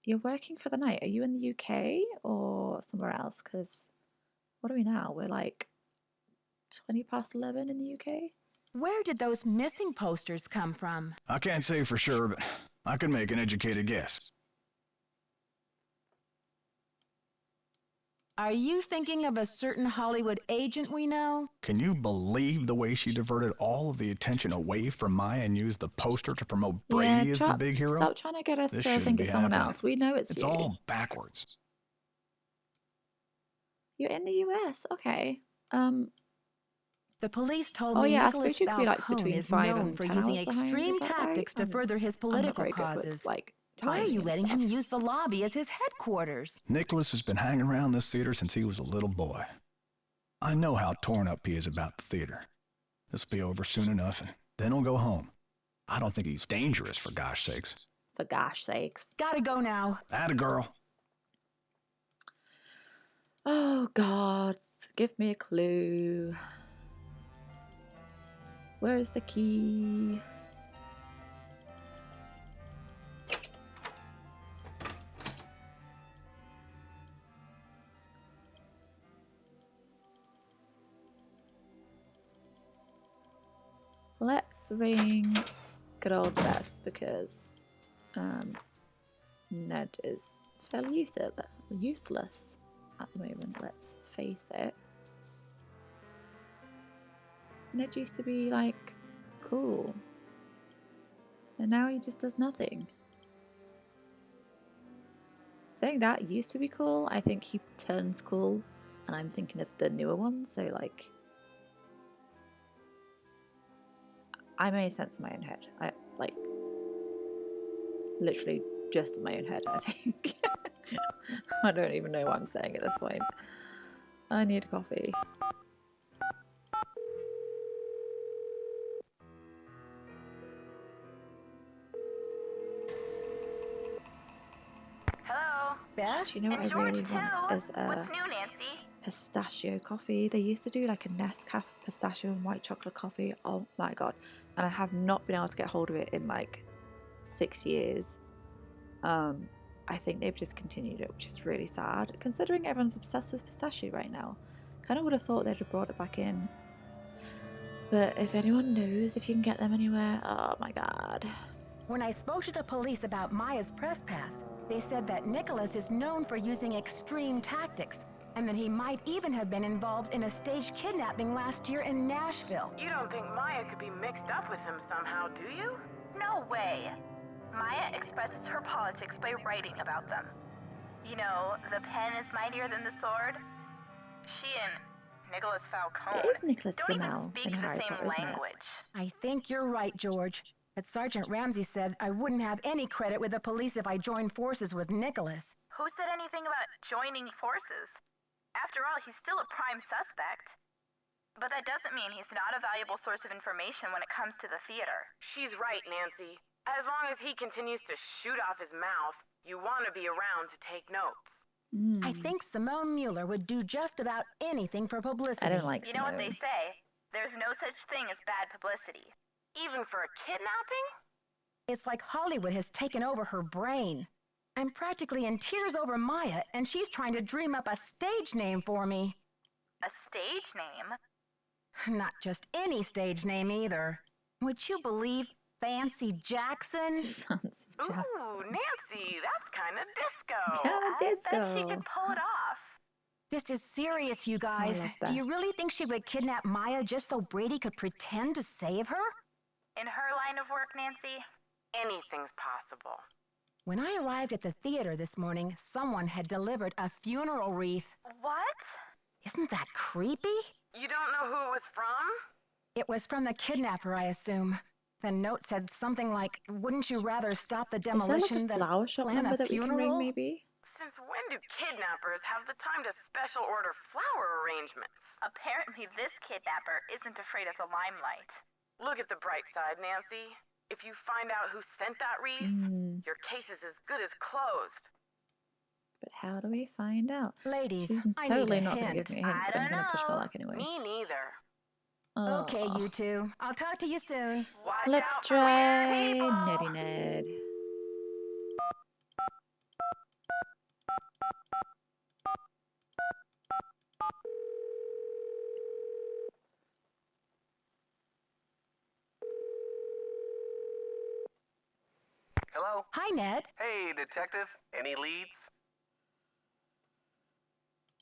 you're working for the night. Are you in the UK or somewhere else? Because what are we now? We're like 11:20 in the UK. Where did those missing posters come from? I can't say for sure, but I could make an educated guess. Are you thinking of a certain Hollywood agent we know? Can you believe the way she diverted all of the attention away from Maya and used the poster to promote Brady as the big hero? Stop trying to get us This to shouldn't think be it's someone happening. else. We know it's you. It's all backwards. You're in the US, okay. The police told Oh, me yeah, I Nicholas suppose you could be, like, Falcone between is 5 known and for 10 using hours behind, extreme is that right? tactics to I'm- further his I'm not political very good with, causes. like, Why are timing you and letting him stuff. use the lobby as his headquarters? Nicholas has been hanging around this theater since he was a little boy. I know how torn up he is about the theater. This'll be over soon enough, and then he'll go home. I don't think he's dangerous, for gosh sakes. For gosh sakes. Gotta go now. Atta girl. Oh, God. Give me a clue. Where is the key? Let's ring good old Bess because Ned is fairly useless at the moment, let's face it. Ned used to be like cool, and now he just does nothing. Saying that, he used to be cool, I think he turns cool, and I'm thinking of the newer ones, so like I made sense in my own head. I like literally just in my own head, I think. I don't even know what I'm saying at this point. I need coffee. Hello. Bess? Do you know what And I George really too. want as a What's new, Nancy? pistachio coffee. They used to do like a Nescafe pistachio and white chocolate coffee. Oh my god. And I have not been able to get hold of it in like 6 years. I think they've discontinued it, which is really sad, considering everyone's obsessed with pistachio right now. Kind of would have thought they'd have brought it back in. But if anyone knows if you can get them anywhere, oh my god. When I spoke to the police about Maya's press pass, they said that Nicholas is known for using extreme tactics, and that he might even have been involved in a staged kidnapping last year in Nashville. You don't think Maya could be mixed up with him somehow, do you? No way. Maya expresses her politics by writing about them. You know, the pen is mightier than the sword. She and Nicholas Falcone It is Nicholas don't even Flamel speak in the Harry same Potter, isn't it? language. I think you're right, George. But Sergeant Ramsey said I wouldn't have any credit with the police if I joined forces with Nicholas. Who said anything about joining forces? After all, he's still a prime suspect. But that doesn't mean he's not a valuable source of information when it comes to the theater. She's right, Nancy. As long as he continues to shoot off his mouth, you want to be around to take notes. I think Simone Mueller would do just about anything for publicity. I don't like You know what they Simone. say? There's no such thing as bad publicity. Even for a kidnapping? It's like Hollywood has taken over her brain. I'm practically in tears over Maya, and she's trying to dream up a stage name for me. A stage name? Not just any stage name either. Would you believe Fancy Jackson? Fancy Ooh, Nancy, that's kind of disco. Kinda I bet she disco. could pull it off. This is serious, you guys. love Do you Beth. really think she would kidnap Maya just so Brady could pretend to save her? In her line of work, Nancy? Anything's possible. When I arrived at the theater this morning, someone had delivered a funeral wreath. What? Isn't that creepy? You don't know who it was from? It was from the kidnapper, I assume. The note said something like, "Wouldn't you rather stop the Is there like demolition a than flower shop plan number a that we can ring, funeral?" maybe? Since when do kidnappers have the time to special order flower arrangements? Apparently this kidnapper isn't afraid of the limelight. Look at the bright side, Nancy. If you find out who sent that wreath, your case is as good as closed. But how do we find out? Ladies, She's I totally need a not going to hint. give me a hint, but I'm going to push my luck anyway. Me neither. Okay, Aw. you two. I'll talk to you soon. Watch Let's out for try weird people. Netty Ned. Hello? Hi, Ned. Hey, detective. Any leads?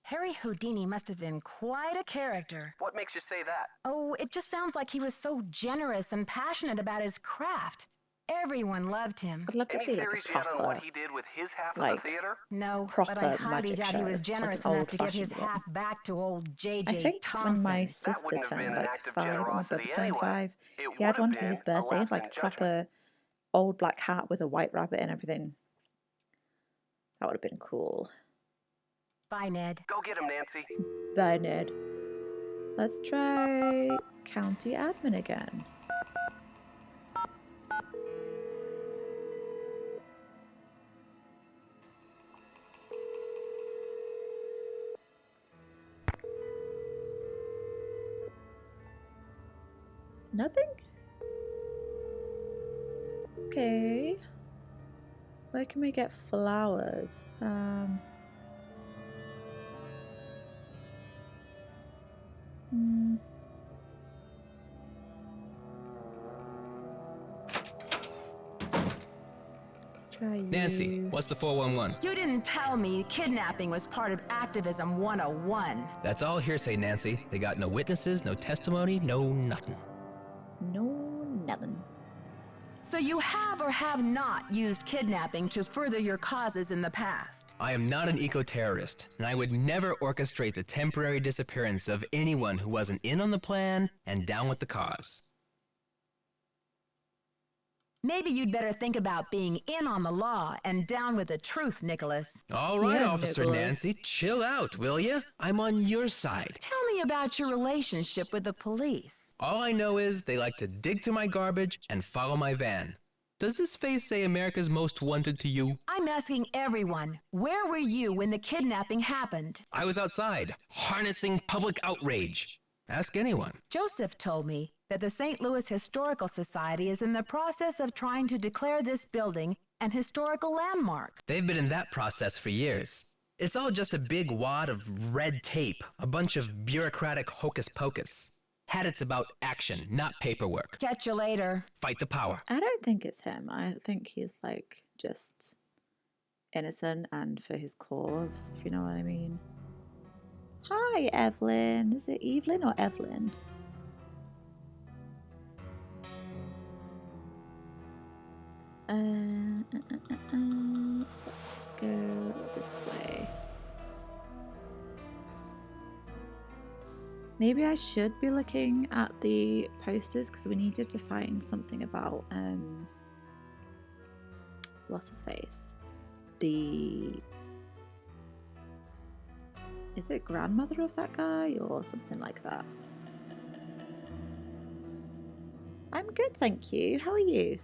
Harry Houdini must have been quite a character. What makes you say that? Oh, it just sounds like he was so generous and passionate about his craft. Everyone loved him. I'd love to Any see like theories a yet on what proper, he did with his half of like, the theater? No, proper but I highly magic doubt he show, was like generous an enough to give his old-fashioned one. half back to old J.J. I think Thompson. when my That sister wouldn't have been turned an like act of 5, or my brother generosity turned anyway. 5, It he had would one have for his been a birthday, lapse like in a judgment. proper old black hat with a white rabbit and everything. That would have been cool. Bye, Ned. Go get him, Nancy. Bye, Ned. Let's try county admin again. Nothing? Okay. Where can we get flowers? Let's try you. Nancy, what's the 411? You didn't tell me kidnapping was part of Activism 101. That's all hearsay, Nancy. They got no witnesses, no testimony, no nothing. No, nothing. So you have or have not used kidnapping to further your causes in the past? I am not an eco-terrorist, and I would never orchestrate the temporary disappearance of anyone who wasn't in on the plan and down with the cause. Maybe you'd better think about being in on the law and down with the truth, Nicholas. All right, Yeah, Officer Nicholas. Nancy, chill out, will ya? I'm on your side. Tell me about your relationship with the police. All I know is they like to dig through my garbage and follow my van. Does this face say America's Most Wanted to you? I'm asking everyone, where were you when the kidnapping happened? I was outside, harnessing public outrage. Ask anyone. Joseph told me that the St. Louis Historical Society is in the process of trying to declare this building an historical landmark. They've been in that process for years. It's all just a big wad of red tape, a bunch of bureaucratic hocus pocus. Had it's about action, not paperwork. Catch you later. Fight the power. I don't think it's him. I think he's like just innocent and for his cause, if you know what I mean. Hi, Evelyn. Is it Evelyn or Evelyn? Let's go this way. Maybe I should be looking at the posters because we needed to find something about what's his face? Is it grandmother of that guy or something like that? I'm good, thank you. How are you?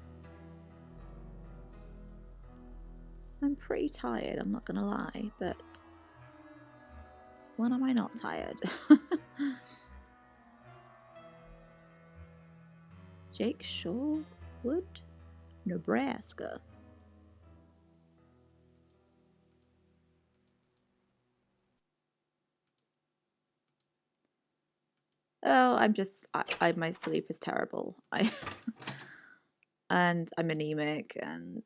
I'm pretty tired, I'm not gonna lie, but when am I not tired? Jake Shorewood, Nebraska. Oh, my sleep is terrible. And I'm anemic and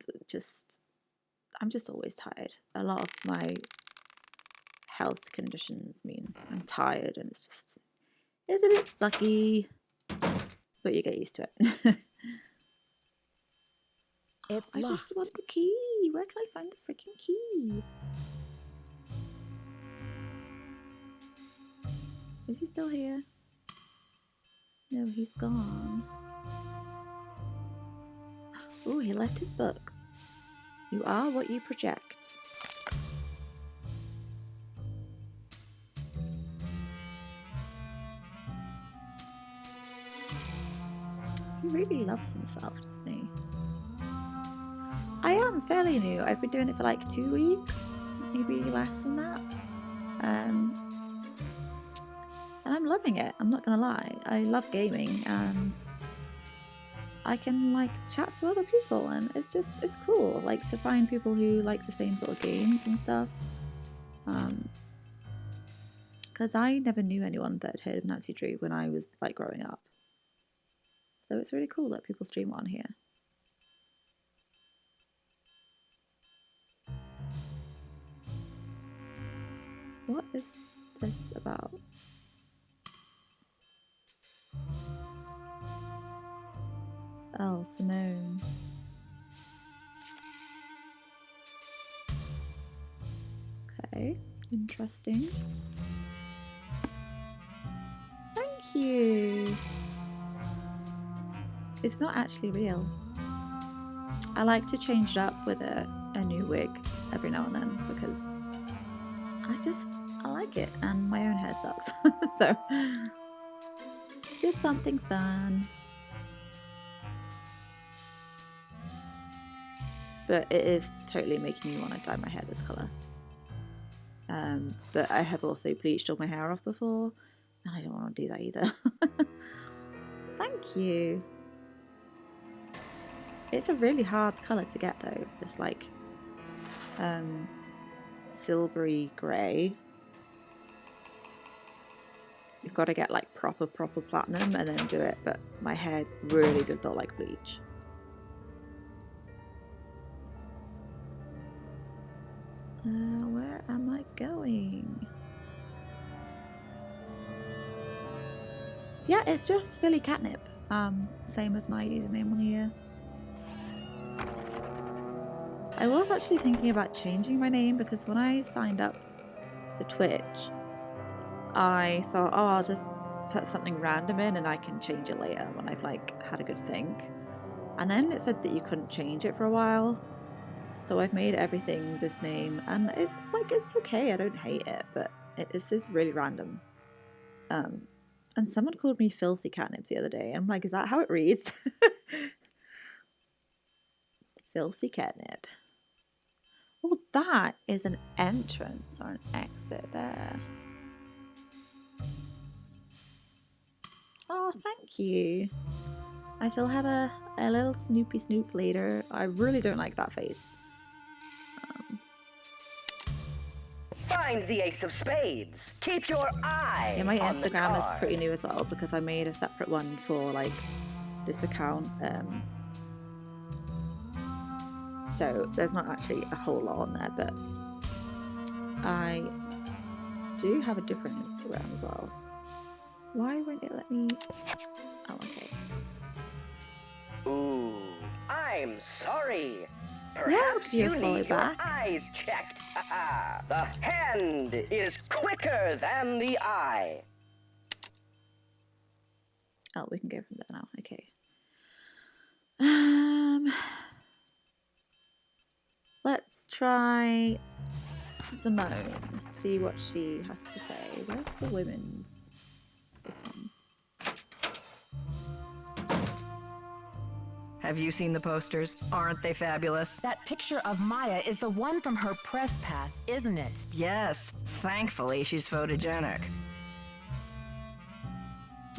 I'm just always tired. A lot of my health conditions mean I'm tired and it's a bit sucky, but you get used to it. It's I locked. just want the key. Where can I find the freaking key? Is he still here? No, he's gone. Oh, he left his book. You are what you project. He really loves himself, doesn't he? I am fairly new. I've been doing it for like 2 weeks, maybe less than that. And I'm loving it, I'm not gonna lie. I love gaming and I can like chat to other people and it's cool like to find people who like the same sort of games and stuff. Because I never knew anyone that had heard of Nancy Drew when I was like growing up. So it's really cool that people stream on here. What is this about? Oh, Simone. Okay, interesting. Thank you. It's not actually real. I like to change it up with a new wig every now and then because I like it and my own hair sucks. So, just something fun. But it is totally making me want to dye my hair this colour. But I have also bleached all my hair off before, and I don't want to do that either. Thank you. It's a really hard colour to get though. It's like silvery grey. You've got to get like proper platinum and then do it, but my hair really does not like bleach. Where am I going? Yeah, it's just Philly Catnip. Same as my username on here. I was actually thinking about changing my name because when I signed up for Twitch, I thought, oh, I'll just put something random in and I can change it later when I've like had a good think. And then it said that you couldn't change it for a while. So I've made everything this name and it's okay, I don't hate it, but it's just really random. And someone called me Filthy Catnip the other day. I'm like, is that how it reads? Filthy catnip. Oh, that is an entrance or an exit there. Oh, thank you. I shall have a little Snoopy Snoop later. I really don't like that face. Find the ace of spades. Keep your eye Yeah, my on the Instagram is card. pretty new as well because I made a separate one for like this account. So there's not actually a whole lot on there, but I do have a different Instagram as well. Why won't it let me? Oh, okay. Ooh, I'm sorry. Yeah, Perhaps you follow need your back. eyes checked. The hand is quicker than the eye. Oh, we can go from there now. Okay. Let's try Simone. See what she has to say. Where's the women's? This one. Have you seen the posters? Aren't they fabulous? That picture of Maya is the one from her press pass, isn't it? Yes, thankfully she's photogenic.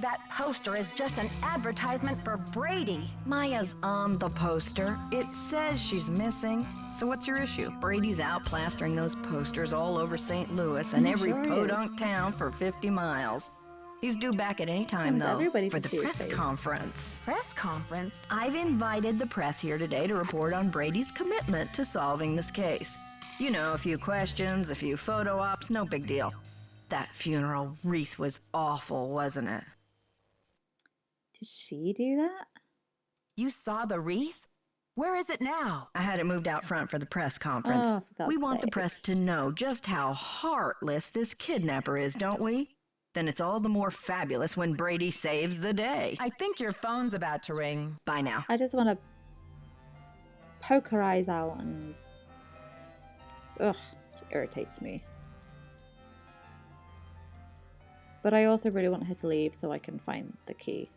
That poster is just an advertisement for Brady. Maya's on the poster. It says she's missing. So what's your issue? Brady's out plastering those posters all over St. Louis and every Sure is. podunk town for 50 miles. He's due back at any time, Sends though, everybody for to the see his press face. conference. Press conference? I've invited the press here today to report on Brady's commitment to solving this case. You know, a few questions, a few photo ops, no big deal. That funeral wreath was awful, wasn't it? Did she do that? You saw the wreath? Where is it now? I had it moved out front for the press conference. Oh, for God's We want the sake. press to know just how heartless this kidnapper is, don't we? Then it's all the more fabulous when Brady saves the day. I think your phone's about to ring. Bye now. I just want to poke her eyes out and... Ugh, she irritates me. But I also really want her to leave so I can find the key.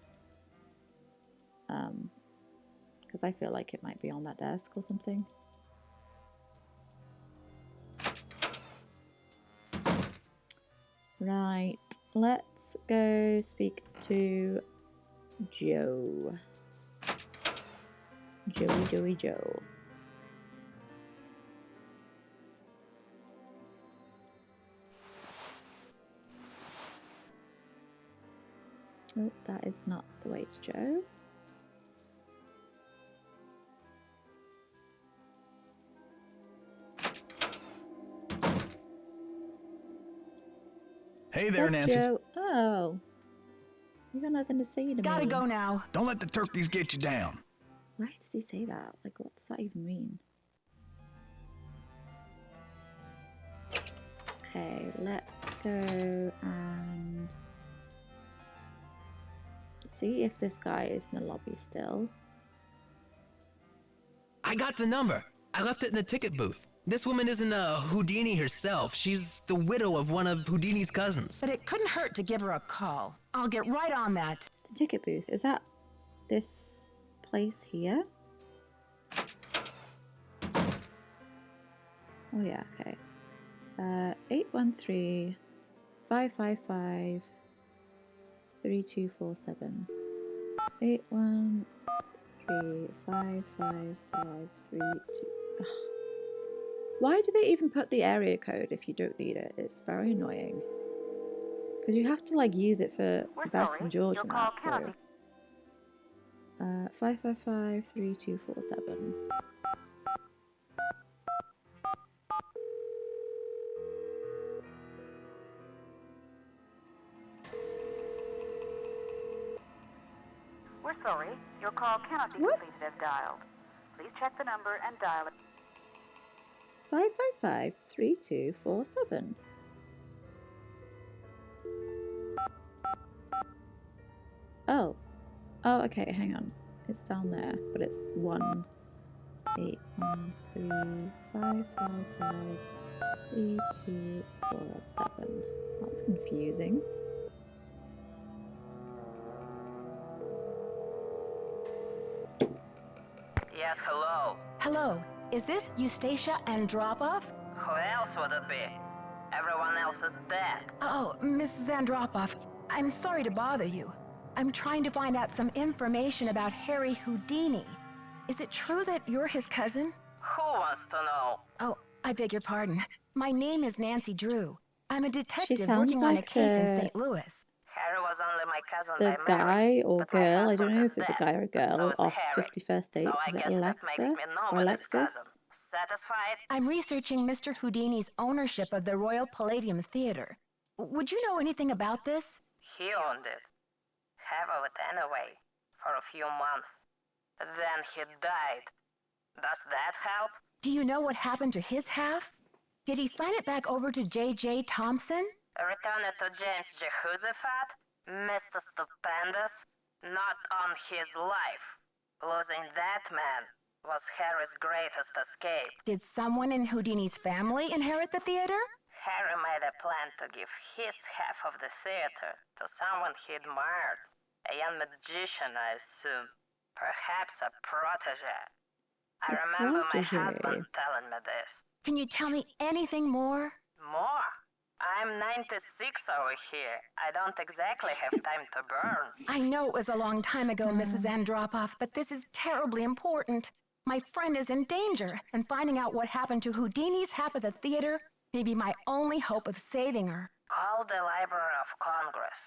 Because I feel like it might be on that desk or something. Right, let's go speak to Joe. Joey Joe. Oh, that is not the way to Joe. Hey there, That's Nancy. Joe. Oh. You got nothing to say to me. Gotta go now. Don't let the turkeys get you down. Why does he say that? Like, what does that even mean? Okay, let's go and see if this guy is in the lobby still. I got the number. I left it in the ticket booth. This woman isn't Houdini herself. She's the widow of one of Houdini's cousins. But it couldn't hurt to give her a call. I'll get right on that. The ticket booth, is that this place here? Oh yeah, okay. 813 555 3247. 813 555 32. Why do they even put the area code if you don't need it? It's very annoying. Because you have to like use it for Bess and George and that, so. 555 3247. We're sorry. Your call cannot be completed as dialed. Please check the number and dial it. 555 3247. Oh. Oh, okay, hang on. It's down there, but it's 1813 555 3247. That's confusing. Yes, hello. Hello, is this Eustacia Andropov? Who else would it be? Everyone else is dead. Oh, Mrs. Andropov, I'm sorry to bother you. I'm trying to find out some information about Harry Houdini. Is it true that you're his cousin? Who wants to know? Oh, I beg your pardon. My name is Nancy Drew. I'm a detective sounds working on a like case in the- St. Louis. Harry was only my cousin The by marriage, guy or but my girl, I don't husband know is if it's a dead, guy or a and girl, so is off Harry. 50 First So Dates. I Is it guess that makes Alexa me or nobody's Alexis? cousin. Satisfied? I'm researching Mr. Houdini's ownership of the Royal Palladium Theater. Would you know anything about this? He owned it. Half of it anyway, for a few months. Then he died. Does that help? Do you know what happened to his half? Did he sign it back over to J.J. Thompson? Return it to James Jehoshaphat, Mr. Stupendous, not on his life. Losing that man was Harry's greatest escape. Did someone in Houdini's family inherit the theater? Harry made a plan to give his half of the theater to someone he admired. A young magician, I assume. Perhaps a protege. I remember my husband telling me this. Can you tell me anything more? More? I'm 96 over here. I don't exactly have time to burn. I know it was a long time ago, Mrs. Andropov, but this is terribly important. My friend is in danger, and finding out what happened to Houdini's half of the theater may be my only hope of saving her. Call the Library of Congress.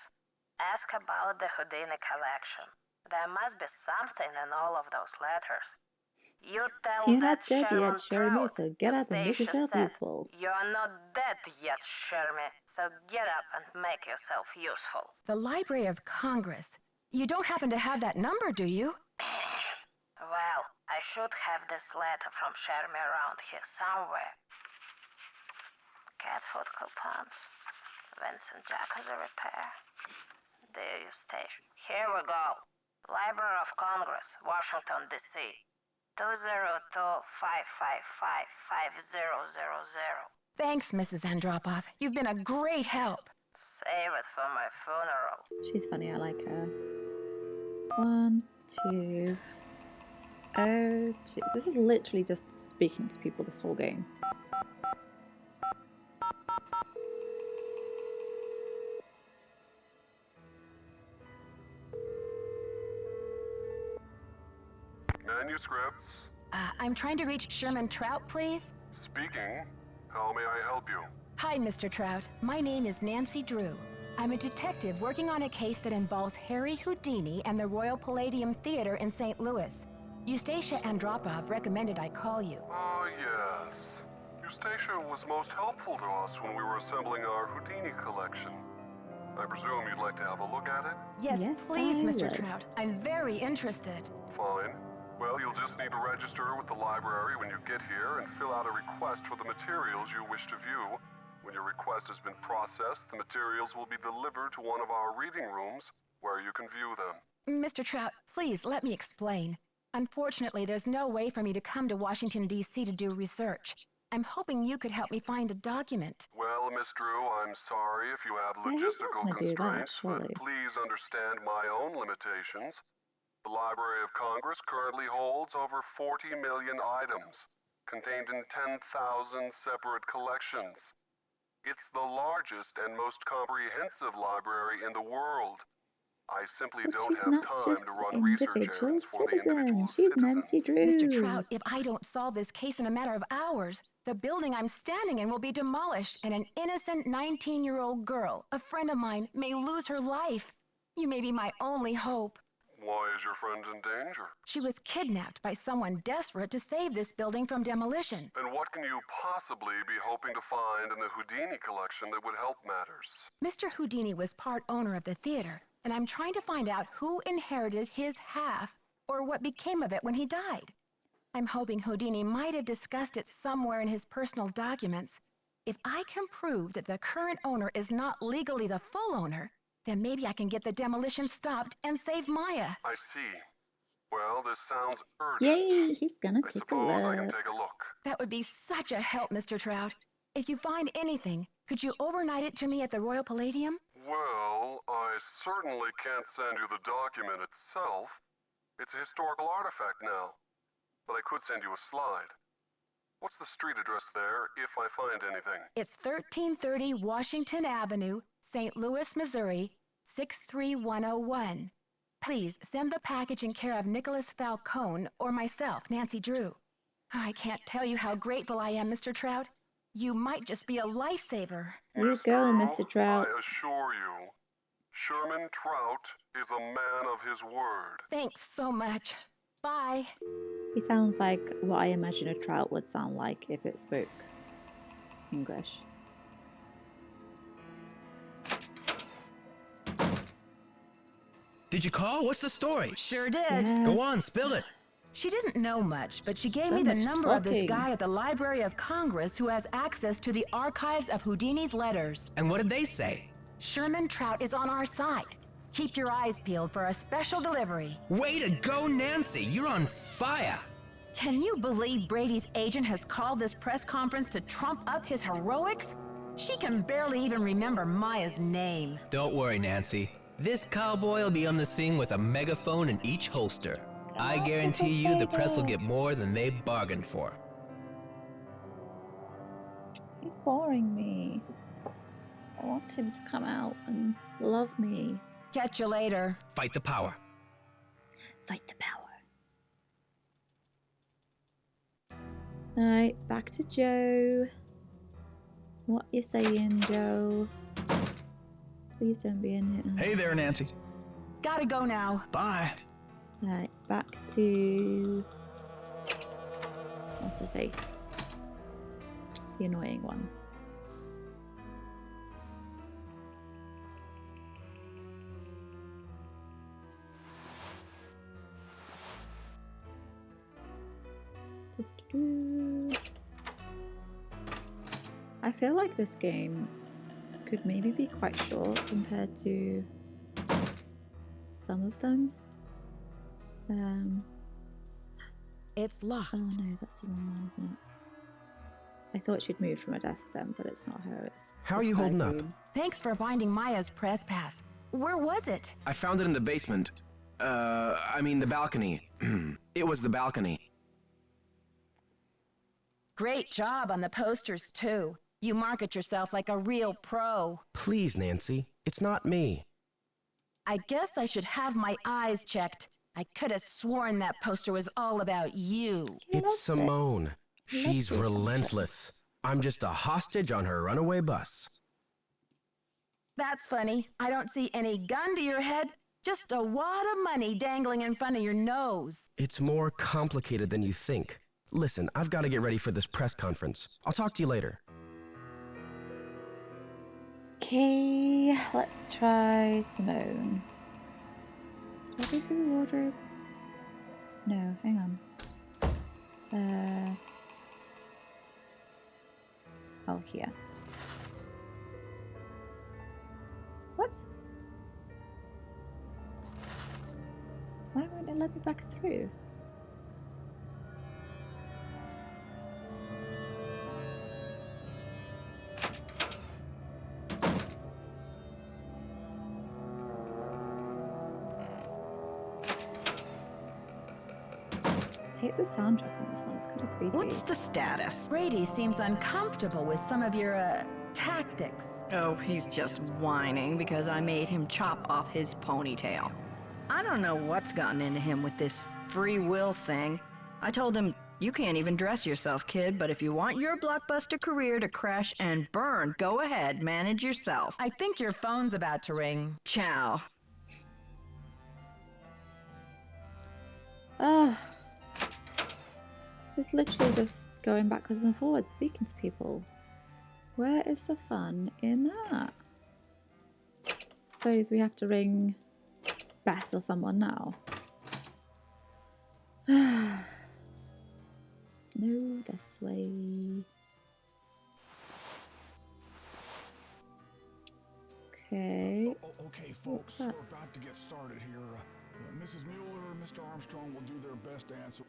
Ask about the Houdini collection. There must be something in all of those letters. You tell You're that not dead Sharon yet, Jeremy, Trout, so get up and make Eustacia yourself said, useful. You're not dead yet, Shermy, so get up and make yourself useful. The Library of Congress. You don't happen to have that number, do you? Well, I should have this letter from Shermy around here somewhere. Cat food coupons. Vincent Jacques repair. Dear Eustacia. Here we go. Library of Congress, Washington, D.C. 202-555-5000. Thanks, Mrs. Andropov. You've been a great help. Save it for my funeral. She's funny, I like her. 1, 2, 0, 2. This is literally just speaking to people this whole game. Manuscripts. I'm trying to reach Sherman Trout, please. Speaking. How may I help you? Hi, Mr. Trout. My name is Nancy Drew. I'm a detective working on a case that involves Harry Houdini and the Royal Palladium Theater in St. Louis. Eustacia Andropov recommended I call you. Oh, yes. Eustacia was most helpful to us when we were assembling our Houdini collection. I presume you'd like to have a look at it? Yes, please, I Mr. would. Trout. I'm very interested. Fine. Well, you'll just need to register with the library when you get here and fill out a request for the materials you wish to view. When your request has been processed, the materials will be delivered to one of our reading rooms where you can view them. Mr. Trout, please let me explain. Unfortunately, there's no way for me to come to Washington, D.C. to do research. I'm hoping you could help me find a document. Well, Miss Drew, I'm sorry if you have Yeah, he's not logistical gonna do that, constraints, surely. but please understand my own limitations. The Library of Congress currently holds over 40 million items, contained in 10,000 separate collections. It's the largest and most comprehensive library in the world. I simply But don't she's have not time just to an run research individual errands for the citizen. individual She's citizen. Nancy Drew. Mr. Trout, if I don't solve this case in a matter of hours, the building I'm standing in will be demolished and an innocent 19-year-old girl, a friend of mine, may lose her life. You may be my only hope. Why is your friend in danger? She was kidnapped by someone desperate to save this building from demolition. And what can you possibly be hoping to find in the Houdini collection that would help matters? Mr. Houdini was part owner of the theater, and I'm trying to find out who inherited his half or what became of it when he died. I'm hoping Houdini might have discussed it somewhere in his personal documents. If I can prove that the current owner is not legally the full owner, then maybe I can get the demolition stopped and save Maya. I see. Well, this sounds urgent. Yay, he's gonna I take a suppose I can look. take a look. That would be such a help, Mr. Trout. If you find anything, could you overnight it to me at the Royal Palladium? Well, I certainly can't send you the document itself. It's a historical artifact now. but I could send you a slide. What's the street address there, if I find anything? It's 1330 Washington Avenue, St. Louis, Missouri, 63101. Please send the package in care of Nicholas Falcone or myself, Nancy Drew. I can't tell you how grateful I am, Mr. Trout. You might just be a lifesaver. You go, Mr. Trout. I assure you, Sherman Trout is a man of his word. Thanks so much. Bye. He sounds like what I imagine a trout would sound like if it spoke English. Did you call? What's the story? Sure did. Yes. Go on, spill it. She didn't know much, but she gave So me the much number of this talking. guy at the Library of Congress who has access to the archives of Houdini's letters. And what did they say? Sherman Trout is on our side. Keep your eyes peeled for a special delivery. Way to go, Nancy. You're on fire. Can you believe Brady's agent has called this press conference to trump up his heroics? She can barely even remember Maya's name. Don't worry, Nancy. This cowboy will be on the scene with a megaphone in each holster. I guarantee you the press will get more than they bargained for. He's boring me. I want him to come out and love me. Catch you later. Fight the power. Fight the power. Alright, back to Joe. What you saying, Joe? Please don't be in here. Hey there, Nancy. Gotta go now. Bye. Right, back to... What's her face? The annoying one. I feel like this game could maybe be quite short compared to some of them. It's locked. Oh no, that's the wrong one, isn't it? I thought she'd moved from her desk then, but it's not her. It's How are you holding up? Thanks for finding Maya's press pass. Where was it? I found it in the basement. I mean the balcony. It was the balcony. Great job on the posters, too. You market yourself like a real pro. Please, Nancy. It's not me. I guess I should have my eyes checked. I could have sworn that poster was all about you. It's Simone. She's relentless. I'm just a hostage on her runaway bus. That's funny. I don't see any gun to your head, just a wad of money dangling in front of your nose. It's more complicated than you think. Listen, I've got to get ready for this press conference. I'll talk to you later. Okay, let's try Simone. Did I go through the wardrobe? No, hang on. Oh, here. What? Why won't it let me back through? I hate the soundtrack on this one, it's kind of creepy. What's the status? Brady seems uncomfortable with some of your, tactics. Oh, he's just whining because I made him chop off his ponytail. I don't know what's gotten into him with this free will thing. I told him, you can't even dress yourself, kid, but if you want your blockbuster career to crash and burn, go ahead, manage yourself. I think your phone's about to ring. Ciao. It's literally just going backwards and forwards, speaking to people. Where is the fun in that? Suppose we have to ring Beth or someone now. No, this way. Okay. Okay, folks, we're about to get started here. Mrs. Mueller and Mr. Armstrong will do their best to answer.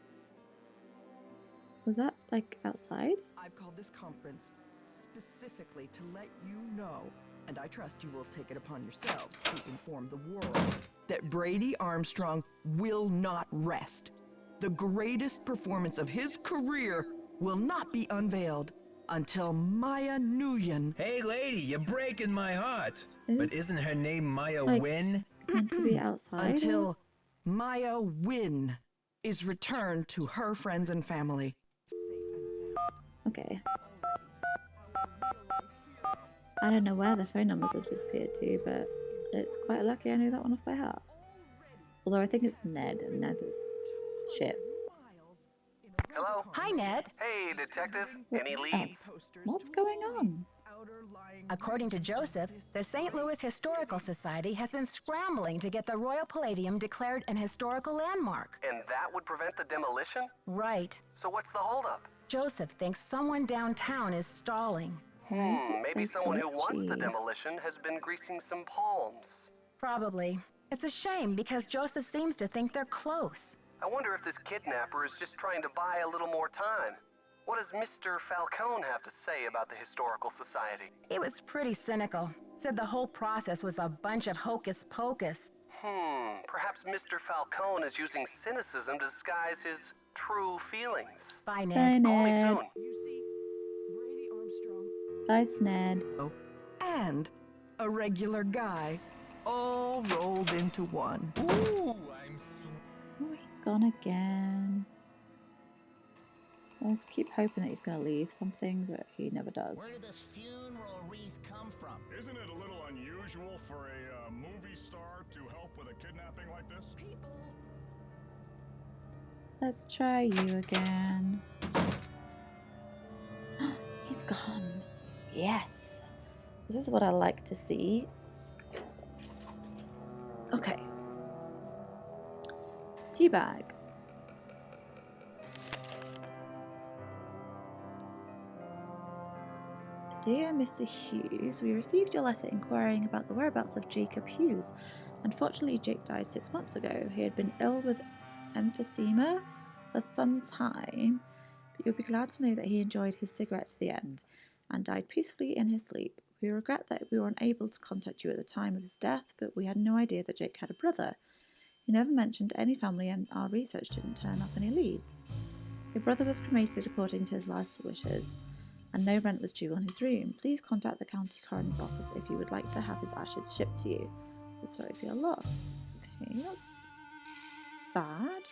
Was that like outside? I've called this conference specifically to let you know, and I trust you will take it upon yourselves to inform the world, that Brady Armstrong will not rest. the greatest performance of his career will not be unveiled until Maya Nguyen. Hey, lady, you're breaking my heart. But isn't her name Maya like, Win? meant to be outside? Until Maya Win is returned to her friends and family. Okay. I don't know where the phone numbers have disappeared to, but it's quite lucky I knew that one off by heart. Although I think it's Ned, and Ned is shit. Hello? Hi, Ned. Hey, detective. Any leads? What's going on? According to Joseph, the St. Louis Historical Society has been scrambling to get the Royal Palladium declared an historical landmark. And that would prevent the demolition? Right. So what's the holdup? Joseph thinks someone downtown is stalling. Maybe someone who wants the demolition has been greasing some palms. Probably. It's a shame because Joseph seems to think they're close. I wonder if this kidnapper is just trying to buy a little more time. What does Mr. Falcone have to say about the Historical Society? It was pretty cynical. Said the whole process was a bunch of hocus pocus. Perhaps Mr. Falcone is using cynicism to disguise his true feelings. Bye, Ned. Call me soon. Bye, Ned. And a regular guy, all rolled into one. Ooh, Oh, he's gone again. Let's keep hoping that he's going to leave something, but he never does. Where did this funeral wreath come from? Isn't it a little unusual for a movie star to help with a kidnapping like this? Let's try you again. He's gone. Yes. This is what I like to see. Okay. Teabag. Dear Mr. Hughes, we received your letter inquiring about the whereabouts of Jacob Hughes. Unfortunately, Jake died 6 months ago. He had been ill with emphysema for some time, but you'll be glad to know that he enjoyed his cigarette to the end and died peacefully in his sleep. We regret that we were unable to contact you at the time of his death, but we had no idea that Jake had a brother. He never mentioned any family, and our research didn't turn up any leads. Your brother was cremated according to his last wishes, and no rent was due on his room. Please contact the county coroner's office if you would like to have his ashes shipped to you. We're sorry for your loss. Okay, that's sad.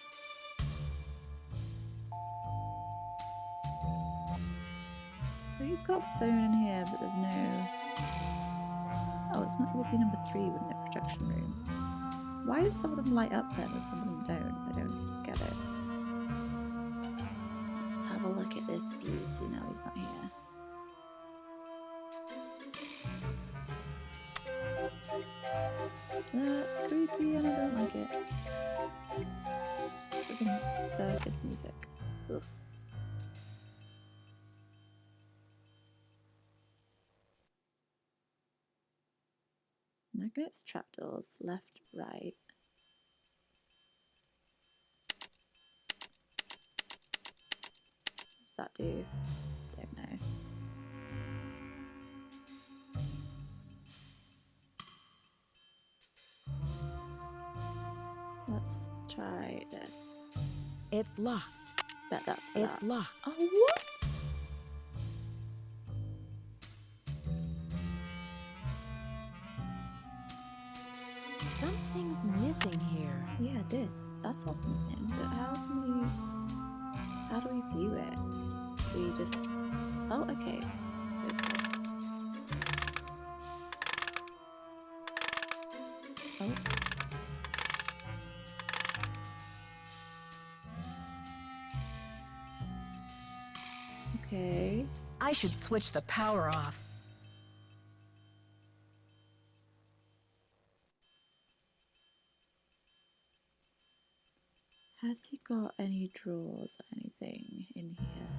So he's got a phone in here, but there's no... Oh, it's not. It would be number 3, wouldn't it? Projection room. Why do some of them light up then and some of them don't? I don't get it. Let's have a look at this beauty. No, he's not here. That's creepy and I don't like it. Freaking circus music. Ugh. Magnets, trapdoors, left, right. What does that do? Don't know. Let's try this. It's locked. Bet that's for It's that. locked. Oh, what? Something's missing here. Yeah, this. That's what's missing. But how do we view it? We just... Oh, okay. Focus. Oh. Okay. I should switch the power off. Has he got any drawers or anything in here?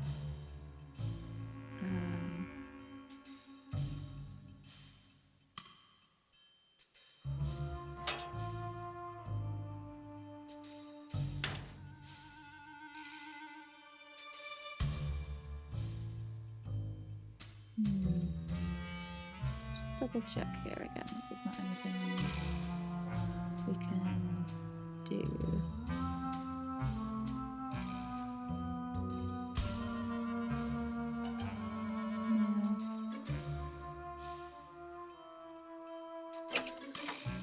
Just double check here again. If there's not anything we can do.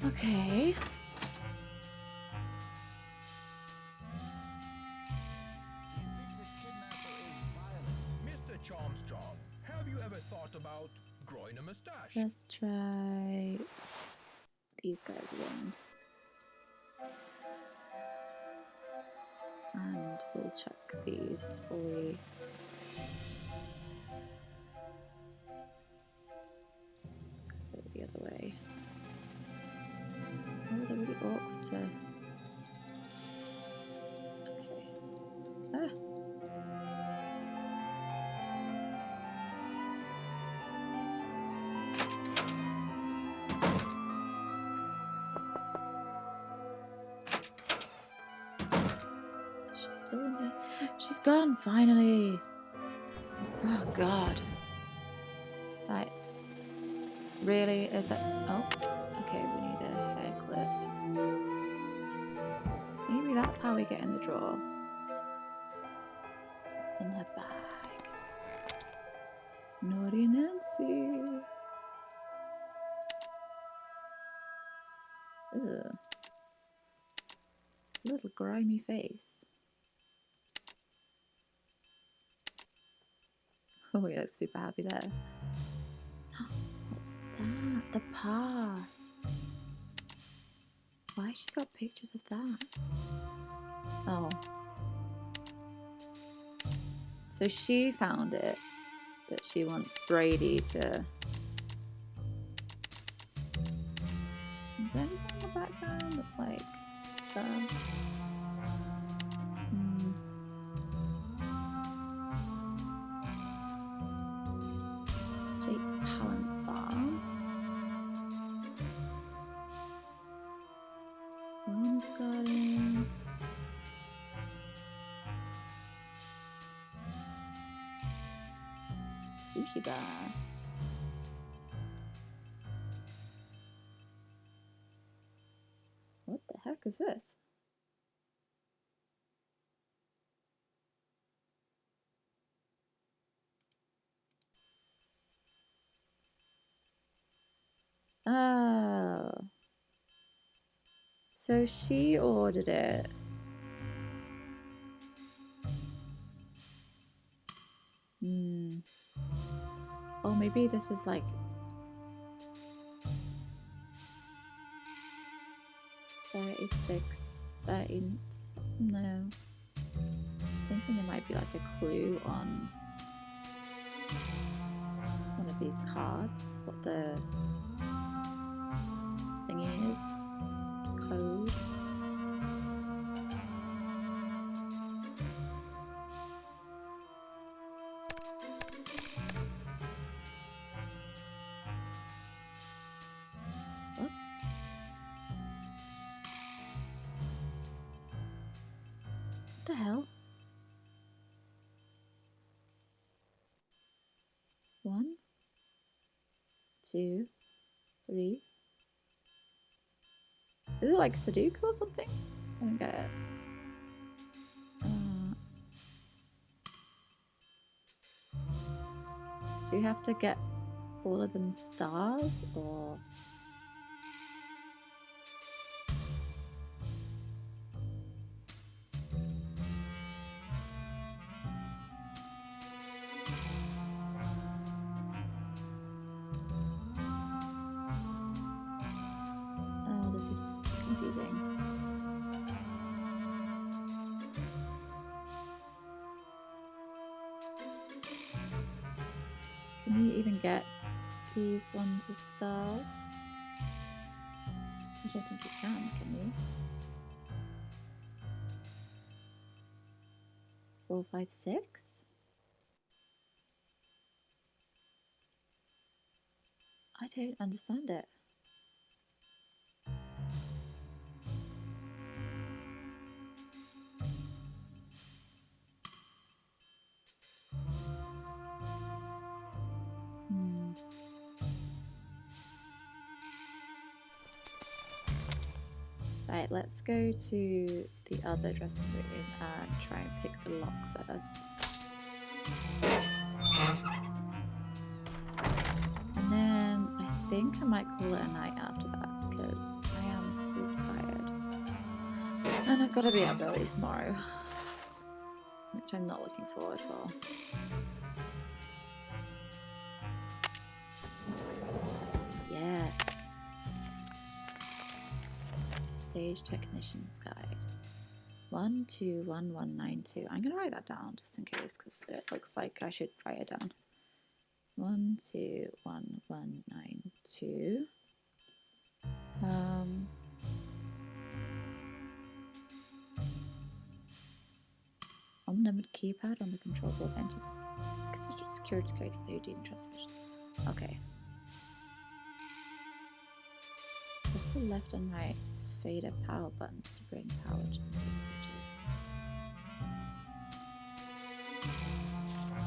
Okay. Mr. Charmstrong, have you ever thought about growing a mustache? Let's try these guys again. And we'll check these before we go the other way. Oh, they're really awkward to... Okay. Ah! She's still in there. She's gone, finally! Oh, God. Right. Really? Is that... Oh. Okay, we need a hair clip. Maybe that's how we get in the drawer. It's in her bag. Naughty Nancy. Ugh. Little grimy face. Oh, he looks super happy there. What's that? The pass. Why has she got pictures of that? Oh. So she found it, but she wants Brady to... Is there anything in the background that's like subs? Jake's Talent Farm. Wellness Garden. Sushi bar. What the heck is this? Oh. So she ordered it. Oh, maybe this is like 36, 13. No. I was thinking there might be like a clue on one of these cards, what the thingy is. Code. What? What the hell? 1, 2, 3. Is it like Sudoku or something? I don't get it. Do you have to get all of them stars or? Oh, this is confusing. Can you even get these ones as stars? I don't think you can you? 4, 5, 6? I don't understand it. Right, let's go to the other dressing room and try and pick the lock first. And then I think I might call it a night after that because And I've got to be up early tomorrow, which I'm not looking forward for. Yes. Stage Technician's Guide. 121192. I'm going to write that down just in case, because it looks like I should write it down. 121192. Unlimited keypad on the control board. Enter the security code for the OD and transmission. Okay. Press the left and right fader power buttons to bring power to the switches.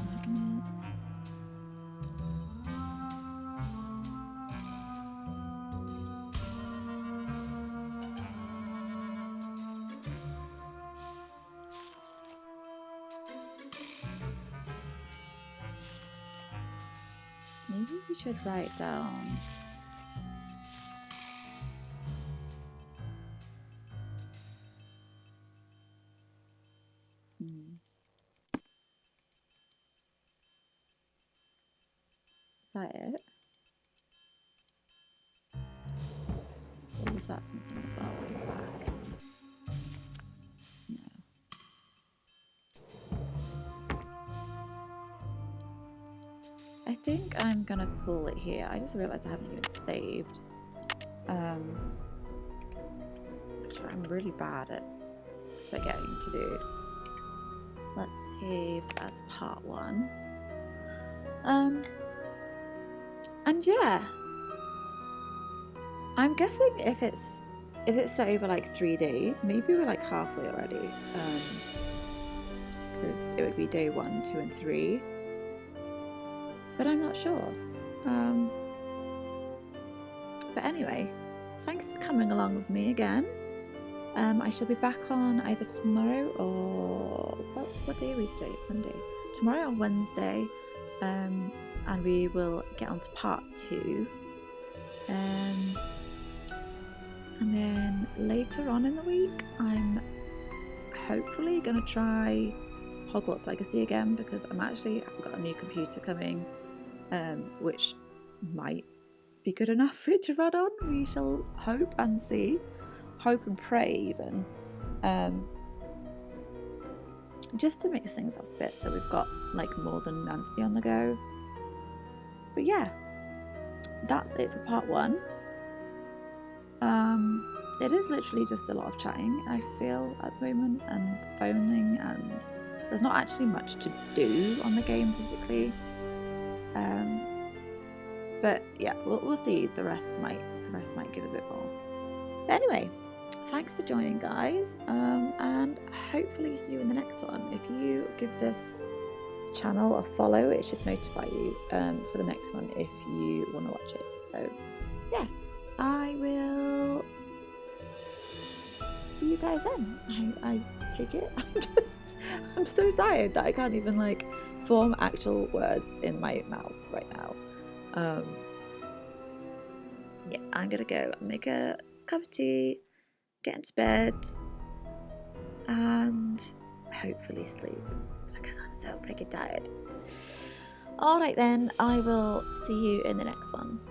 Magnet. Maybe we should write down Is that it? Or was that something as well on the back? No. I think I'm gonna call it here. I just realised I haven't even saved. Which I'm really bad at forgetting to do. Let's save as part 1. And yeah, I'm guessing if it's set over like 3 days, maybe we're like halfway already. Because it would be day 1, 2, and 3. But I'm not sure. But anyway, thanks for coming along with me again. I shall be back on either tomorrow or what day are we today? Monday. Tomorrow on Wednesday, and we will get on to part 2. And then later on in the week, I'm hopefully gonna try Hogwarts Legacy again, because I've got a new computer coming, which might be good enough for it to run on. We shall hope and see. Hope and pray even. Just to mix things up a bit, so we've got like more than Nancy on the go. But yeah, that's it for part 1. It is literally just a lot of chatting, I feel, at the moment, and phoning, and there's not actually much to do on the game physically. But yeah, we'll see. The rest might give a bit more. But anyway, thanks for joining, guys, and hopefully see you in the next one. If you give this channel a follow, it should notify you for the next one if you want to watch it. So yeah, I will see you guys then. I take it. I'm so tired that I can't even like form actual words in my mouth right now. Yeah, I'm gonna go make a cup of tea, get into bed, and hopefully sleep, because I'm so freaking tired. Alright then, I will see you in the next one.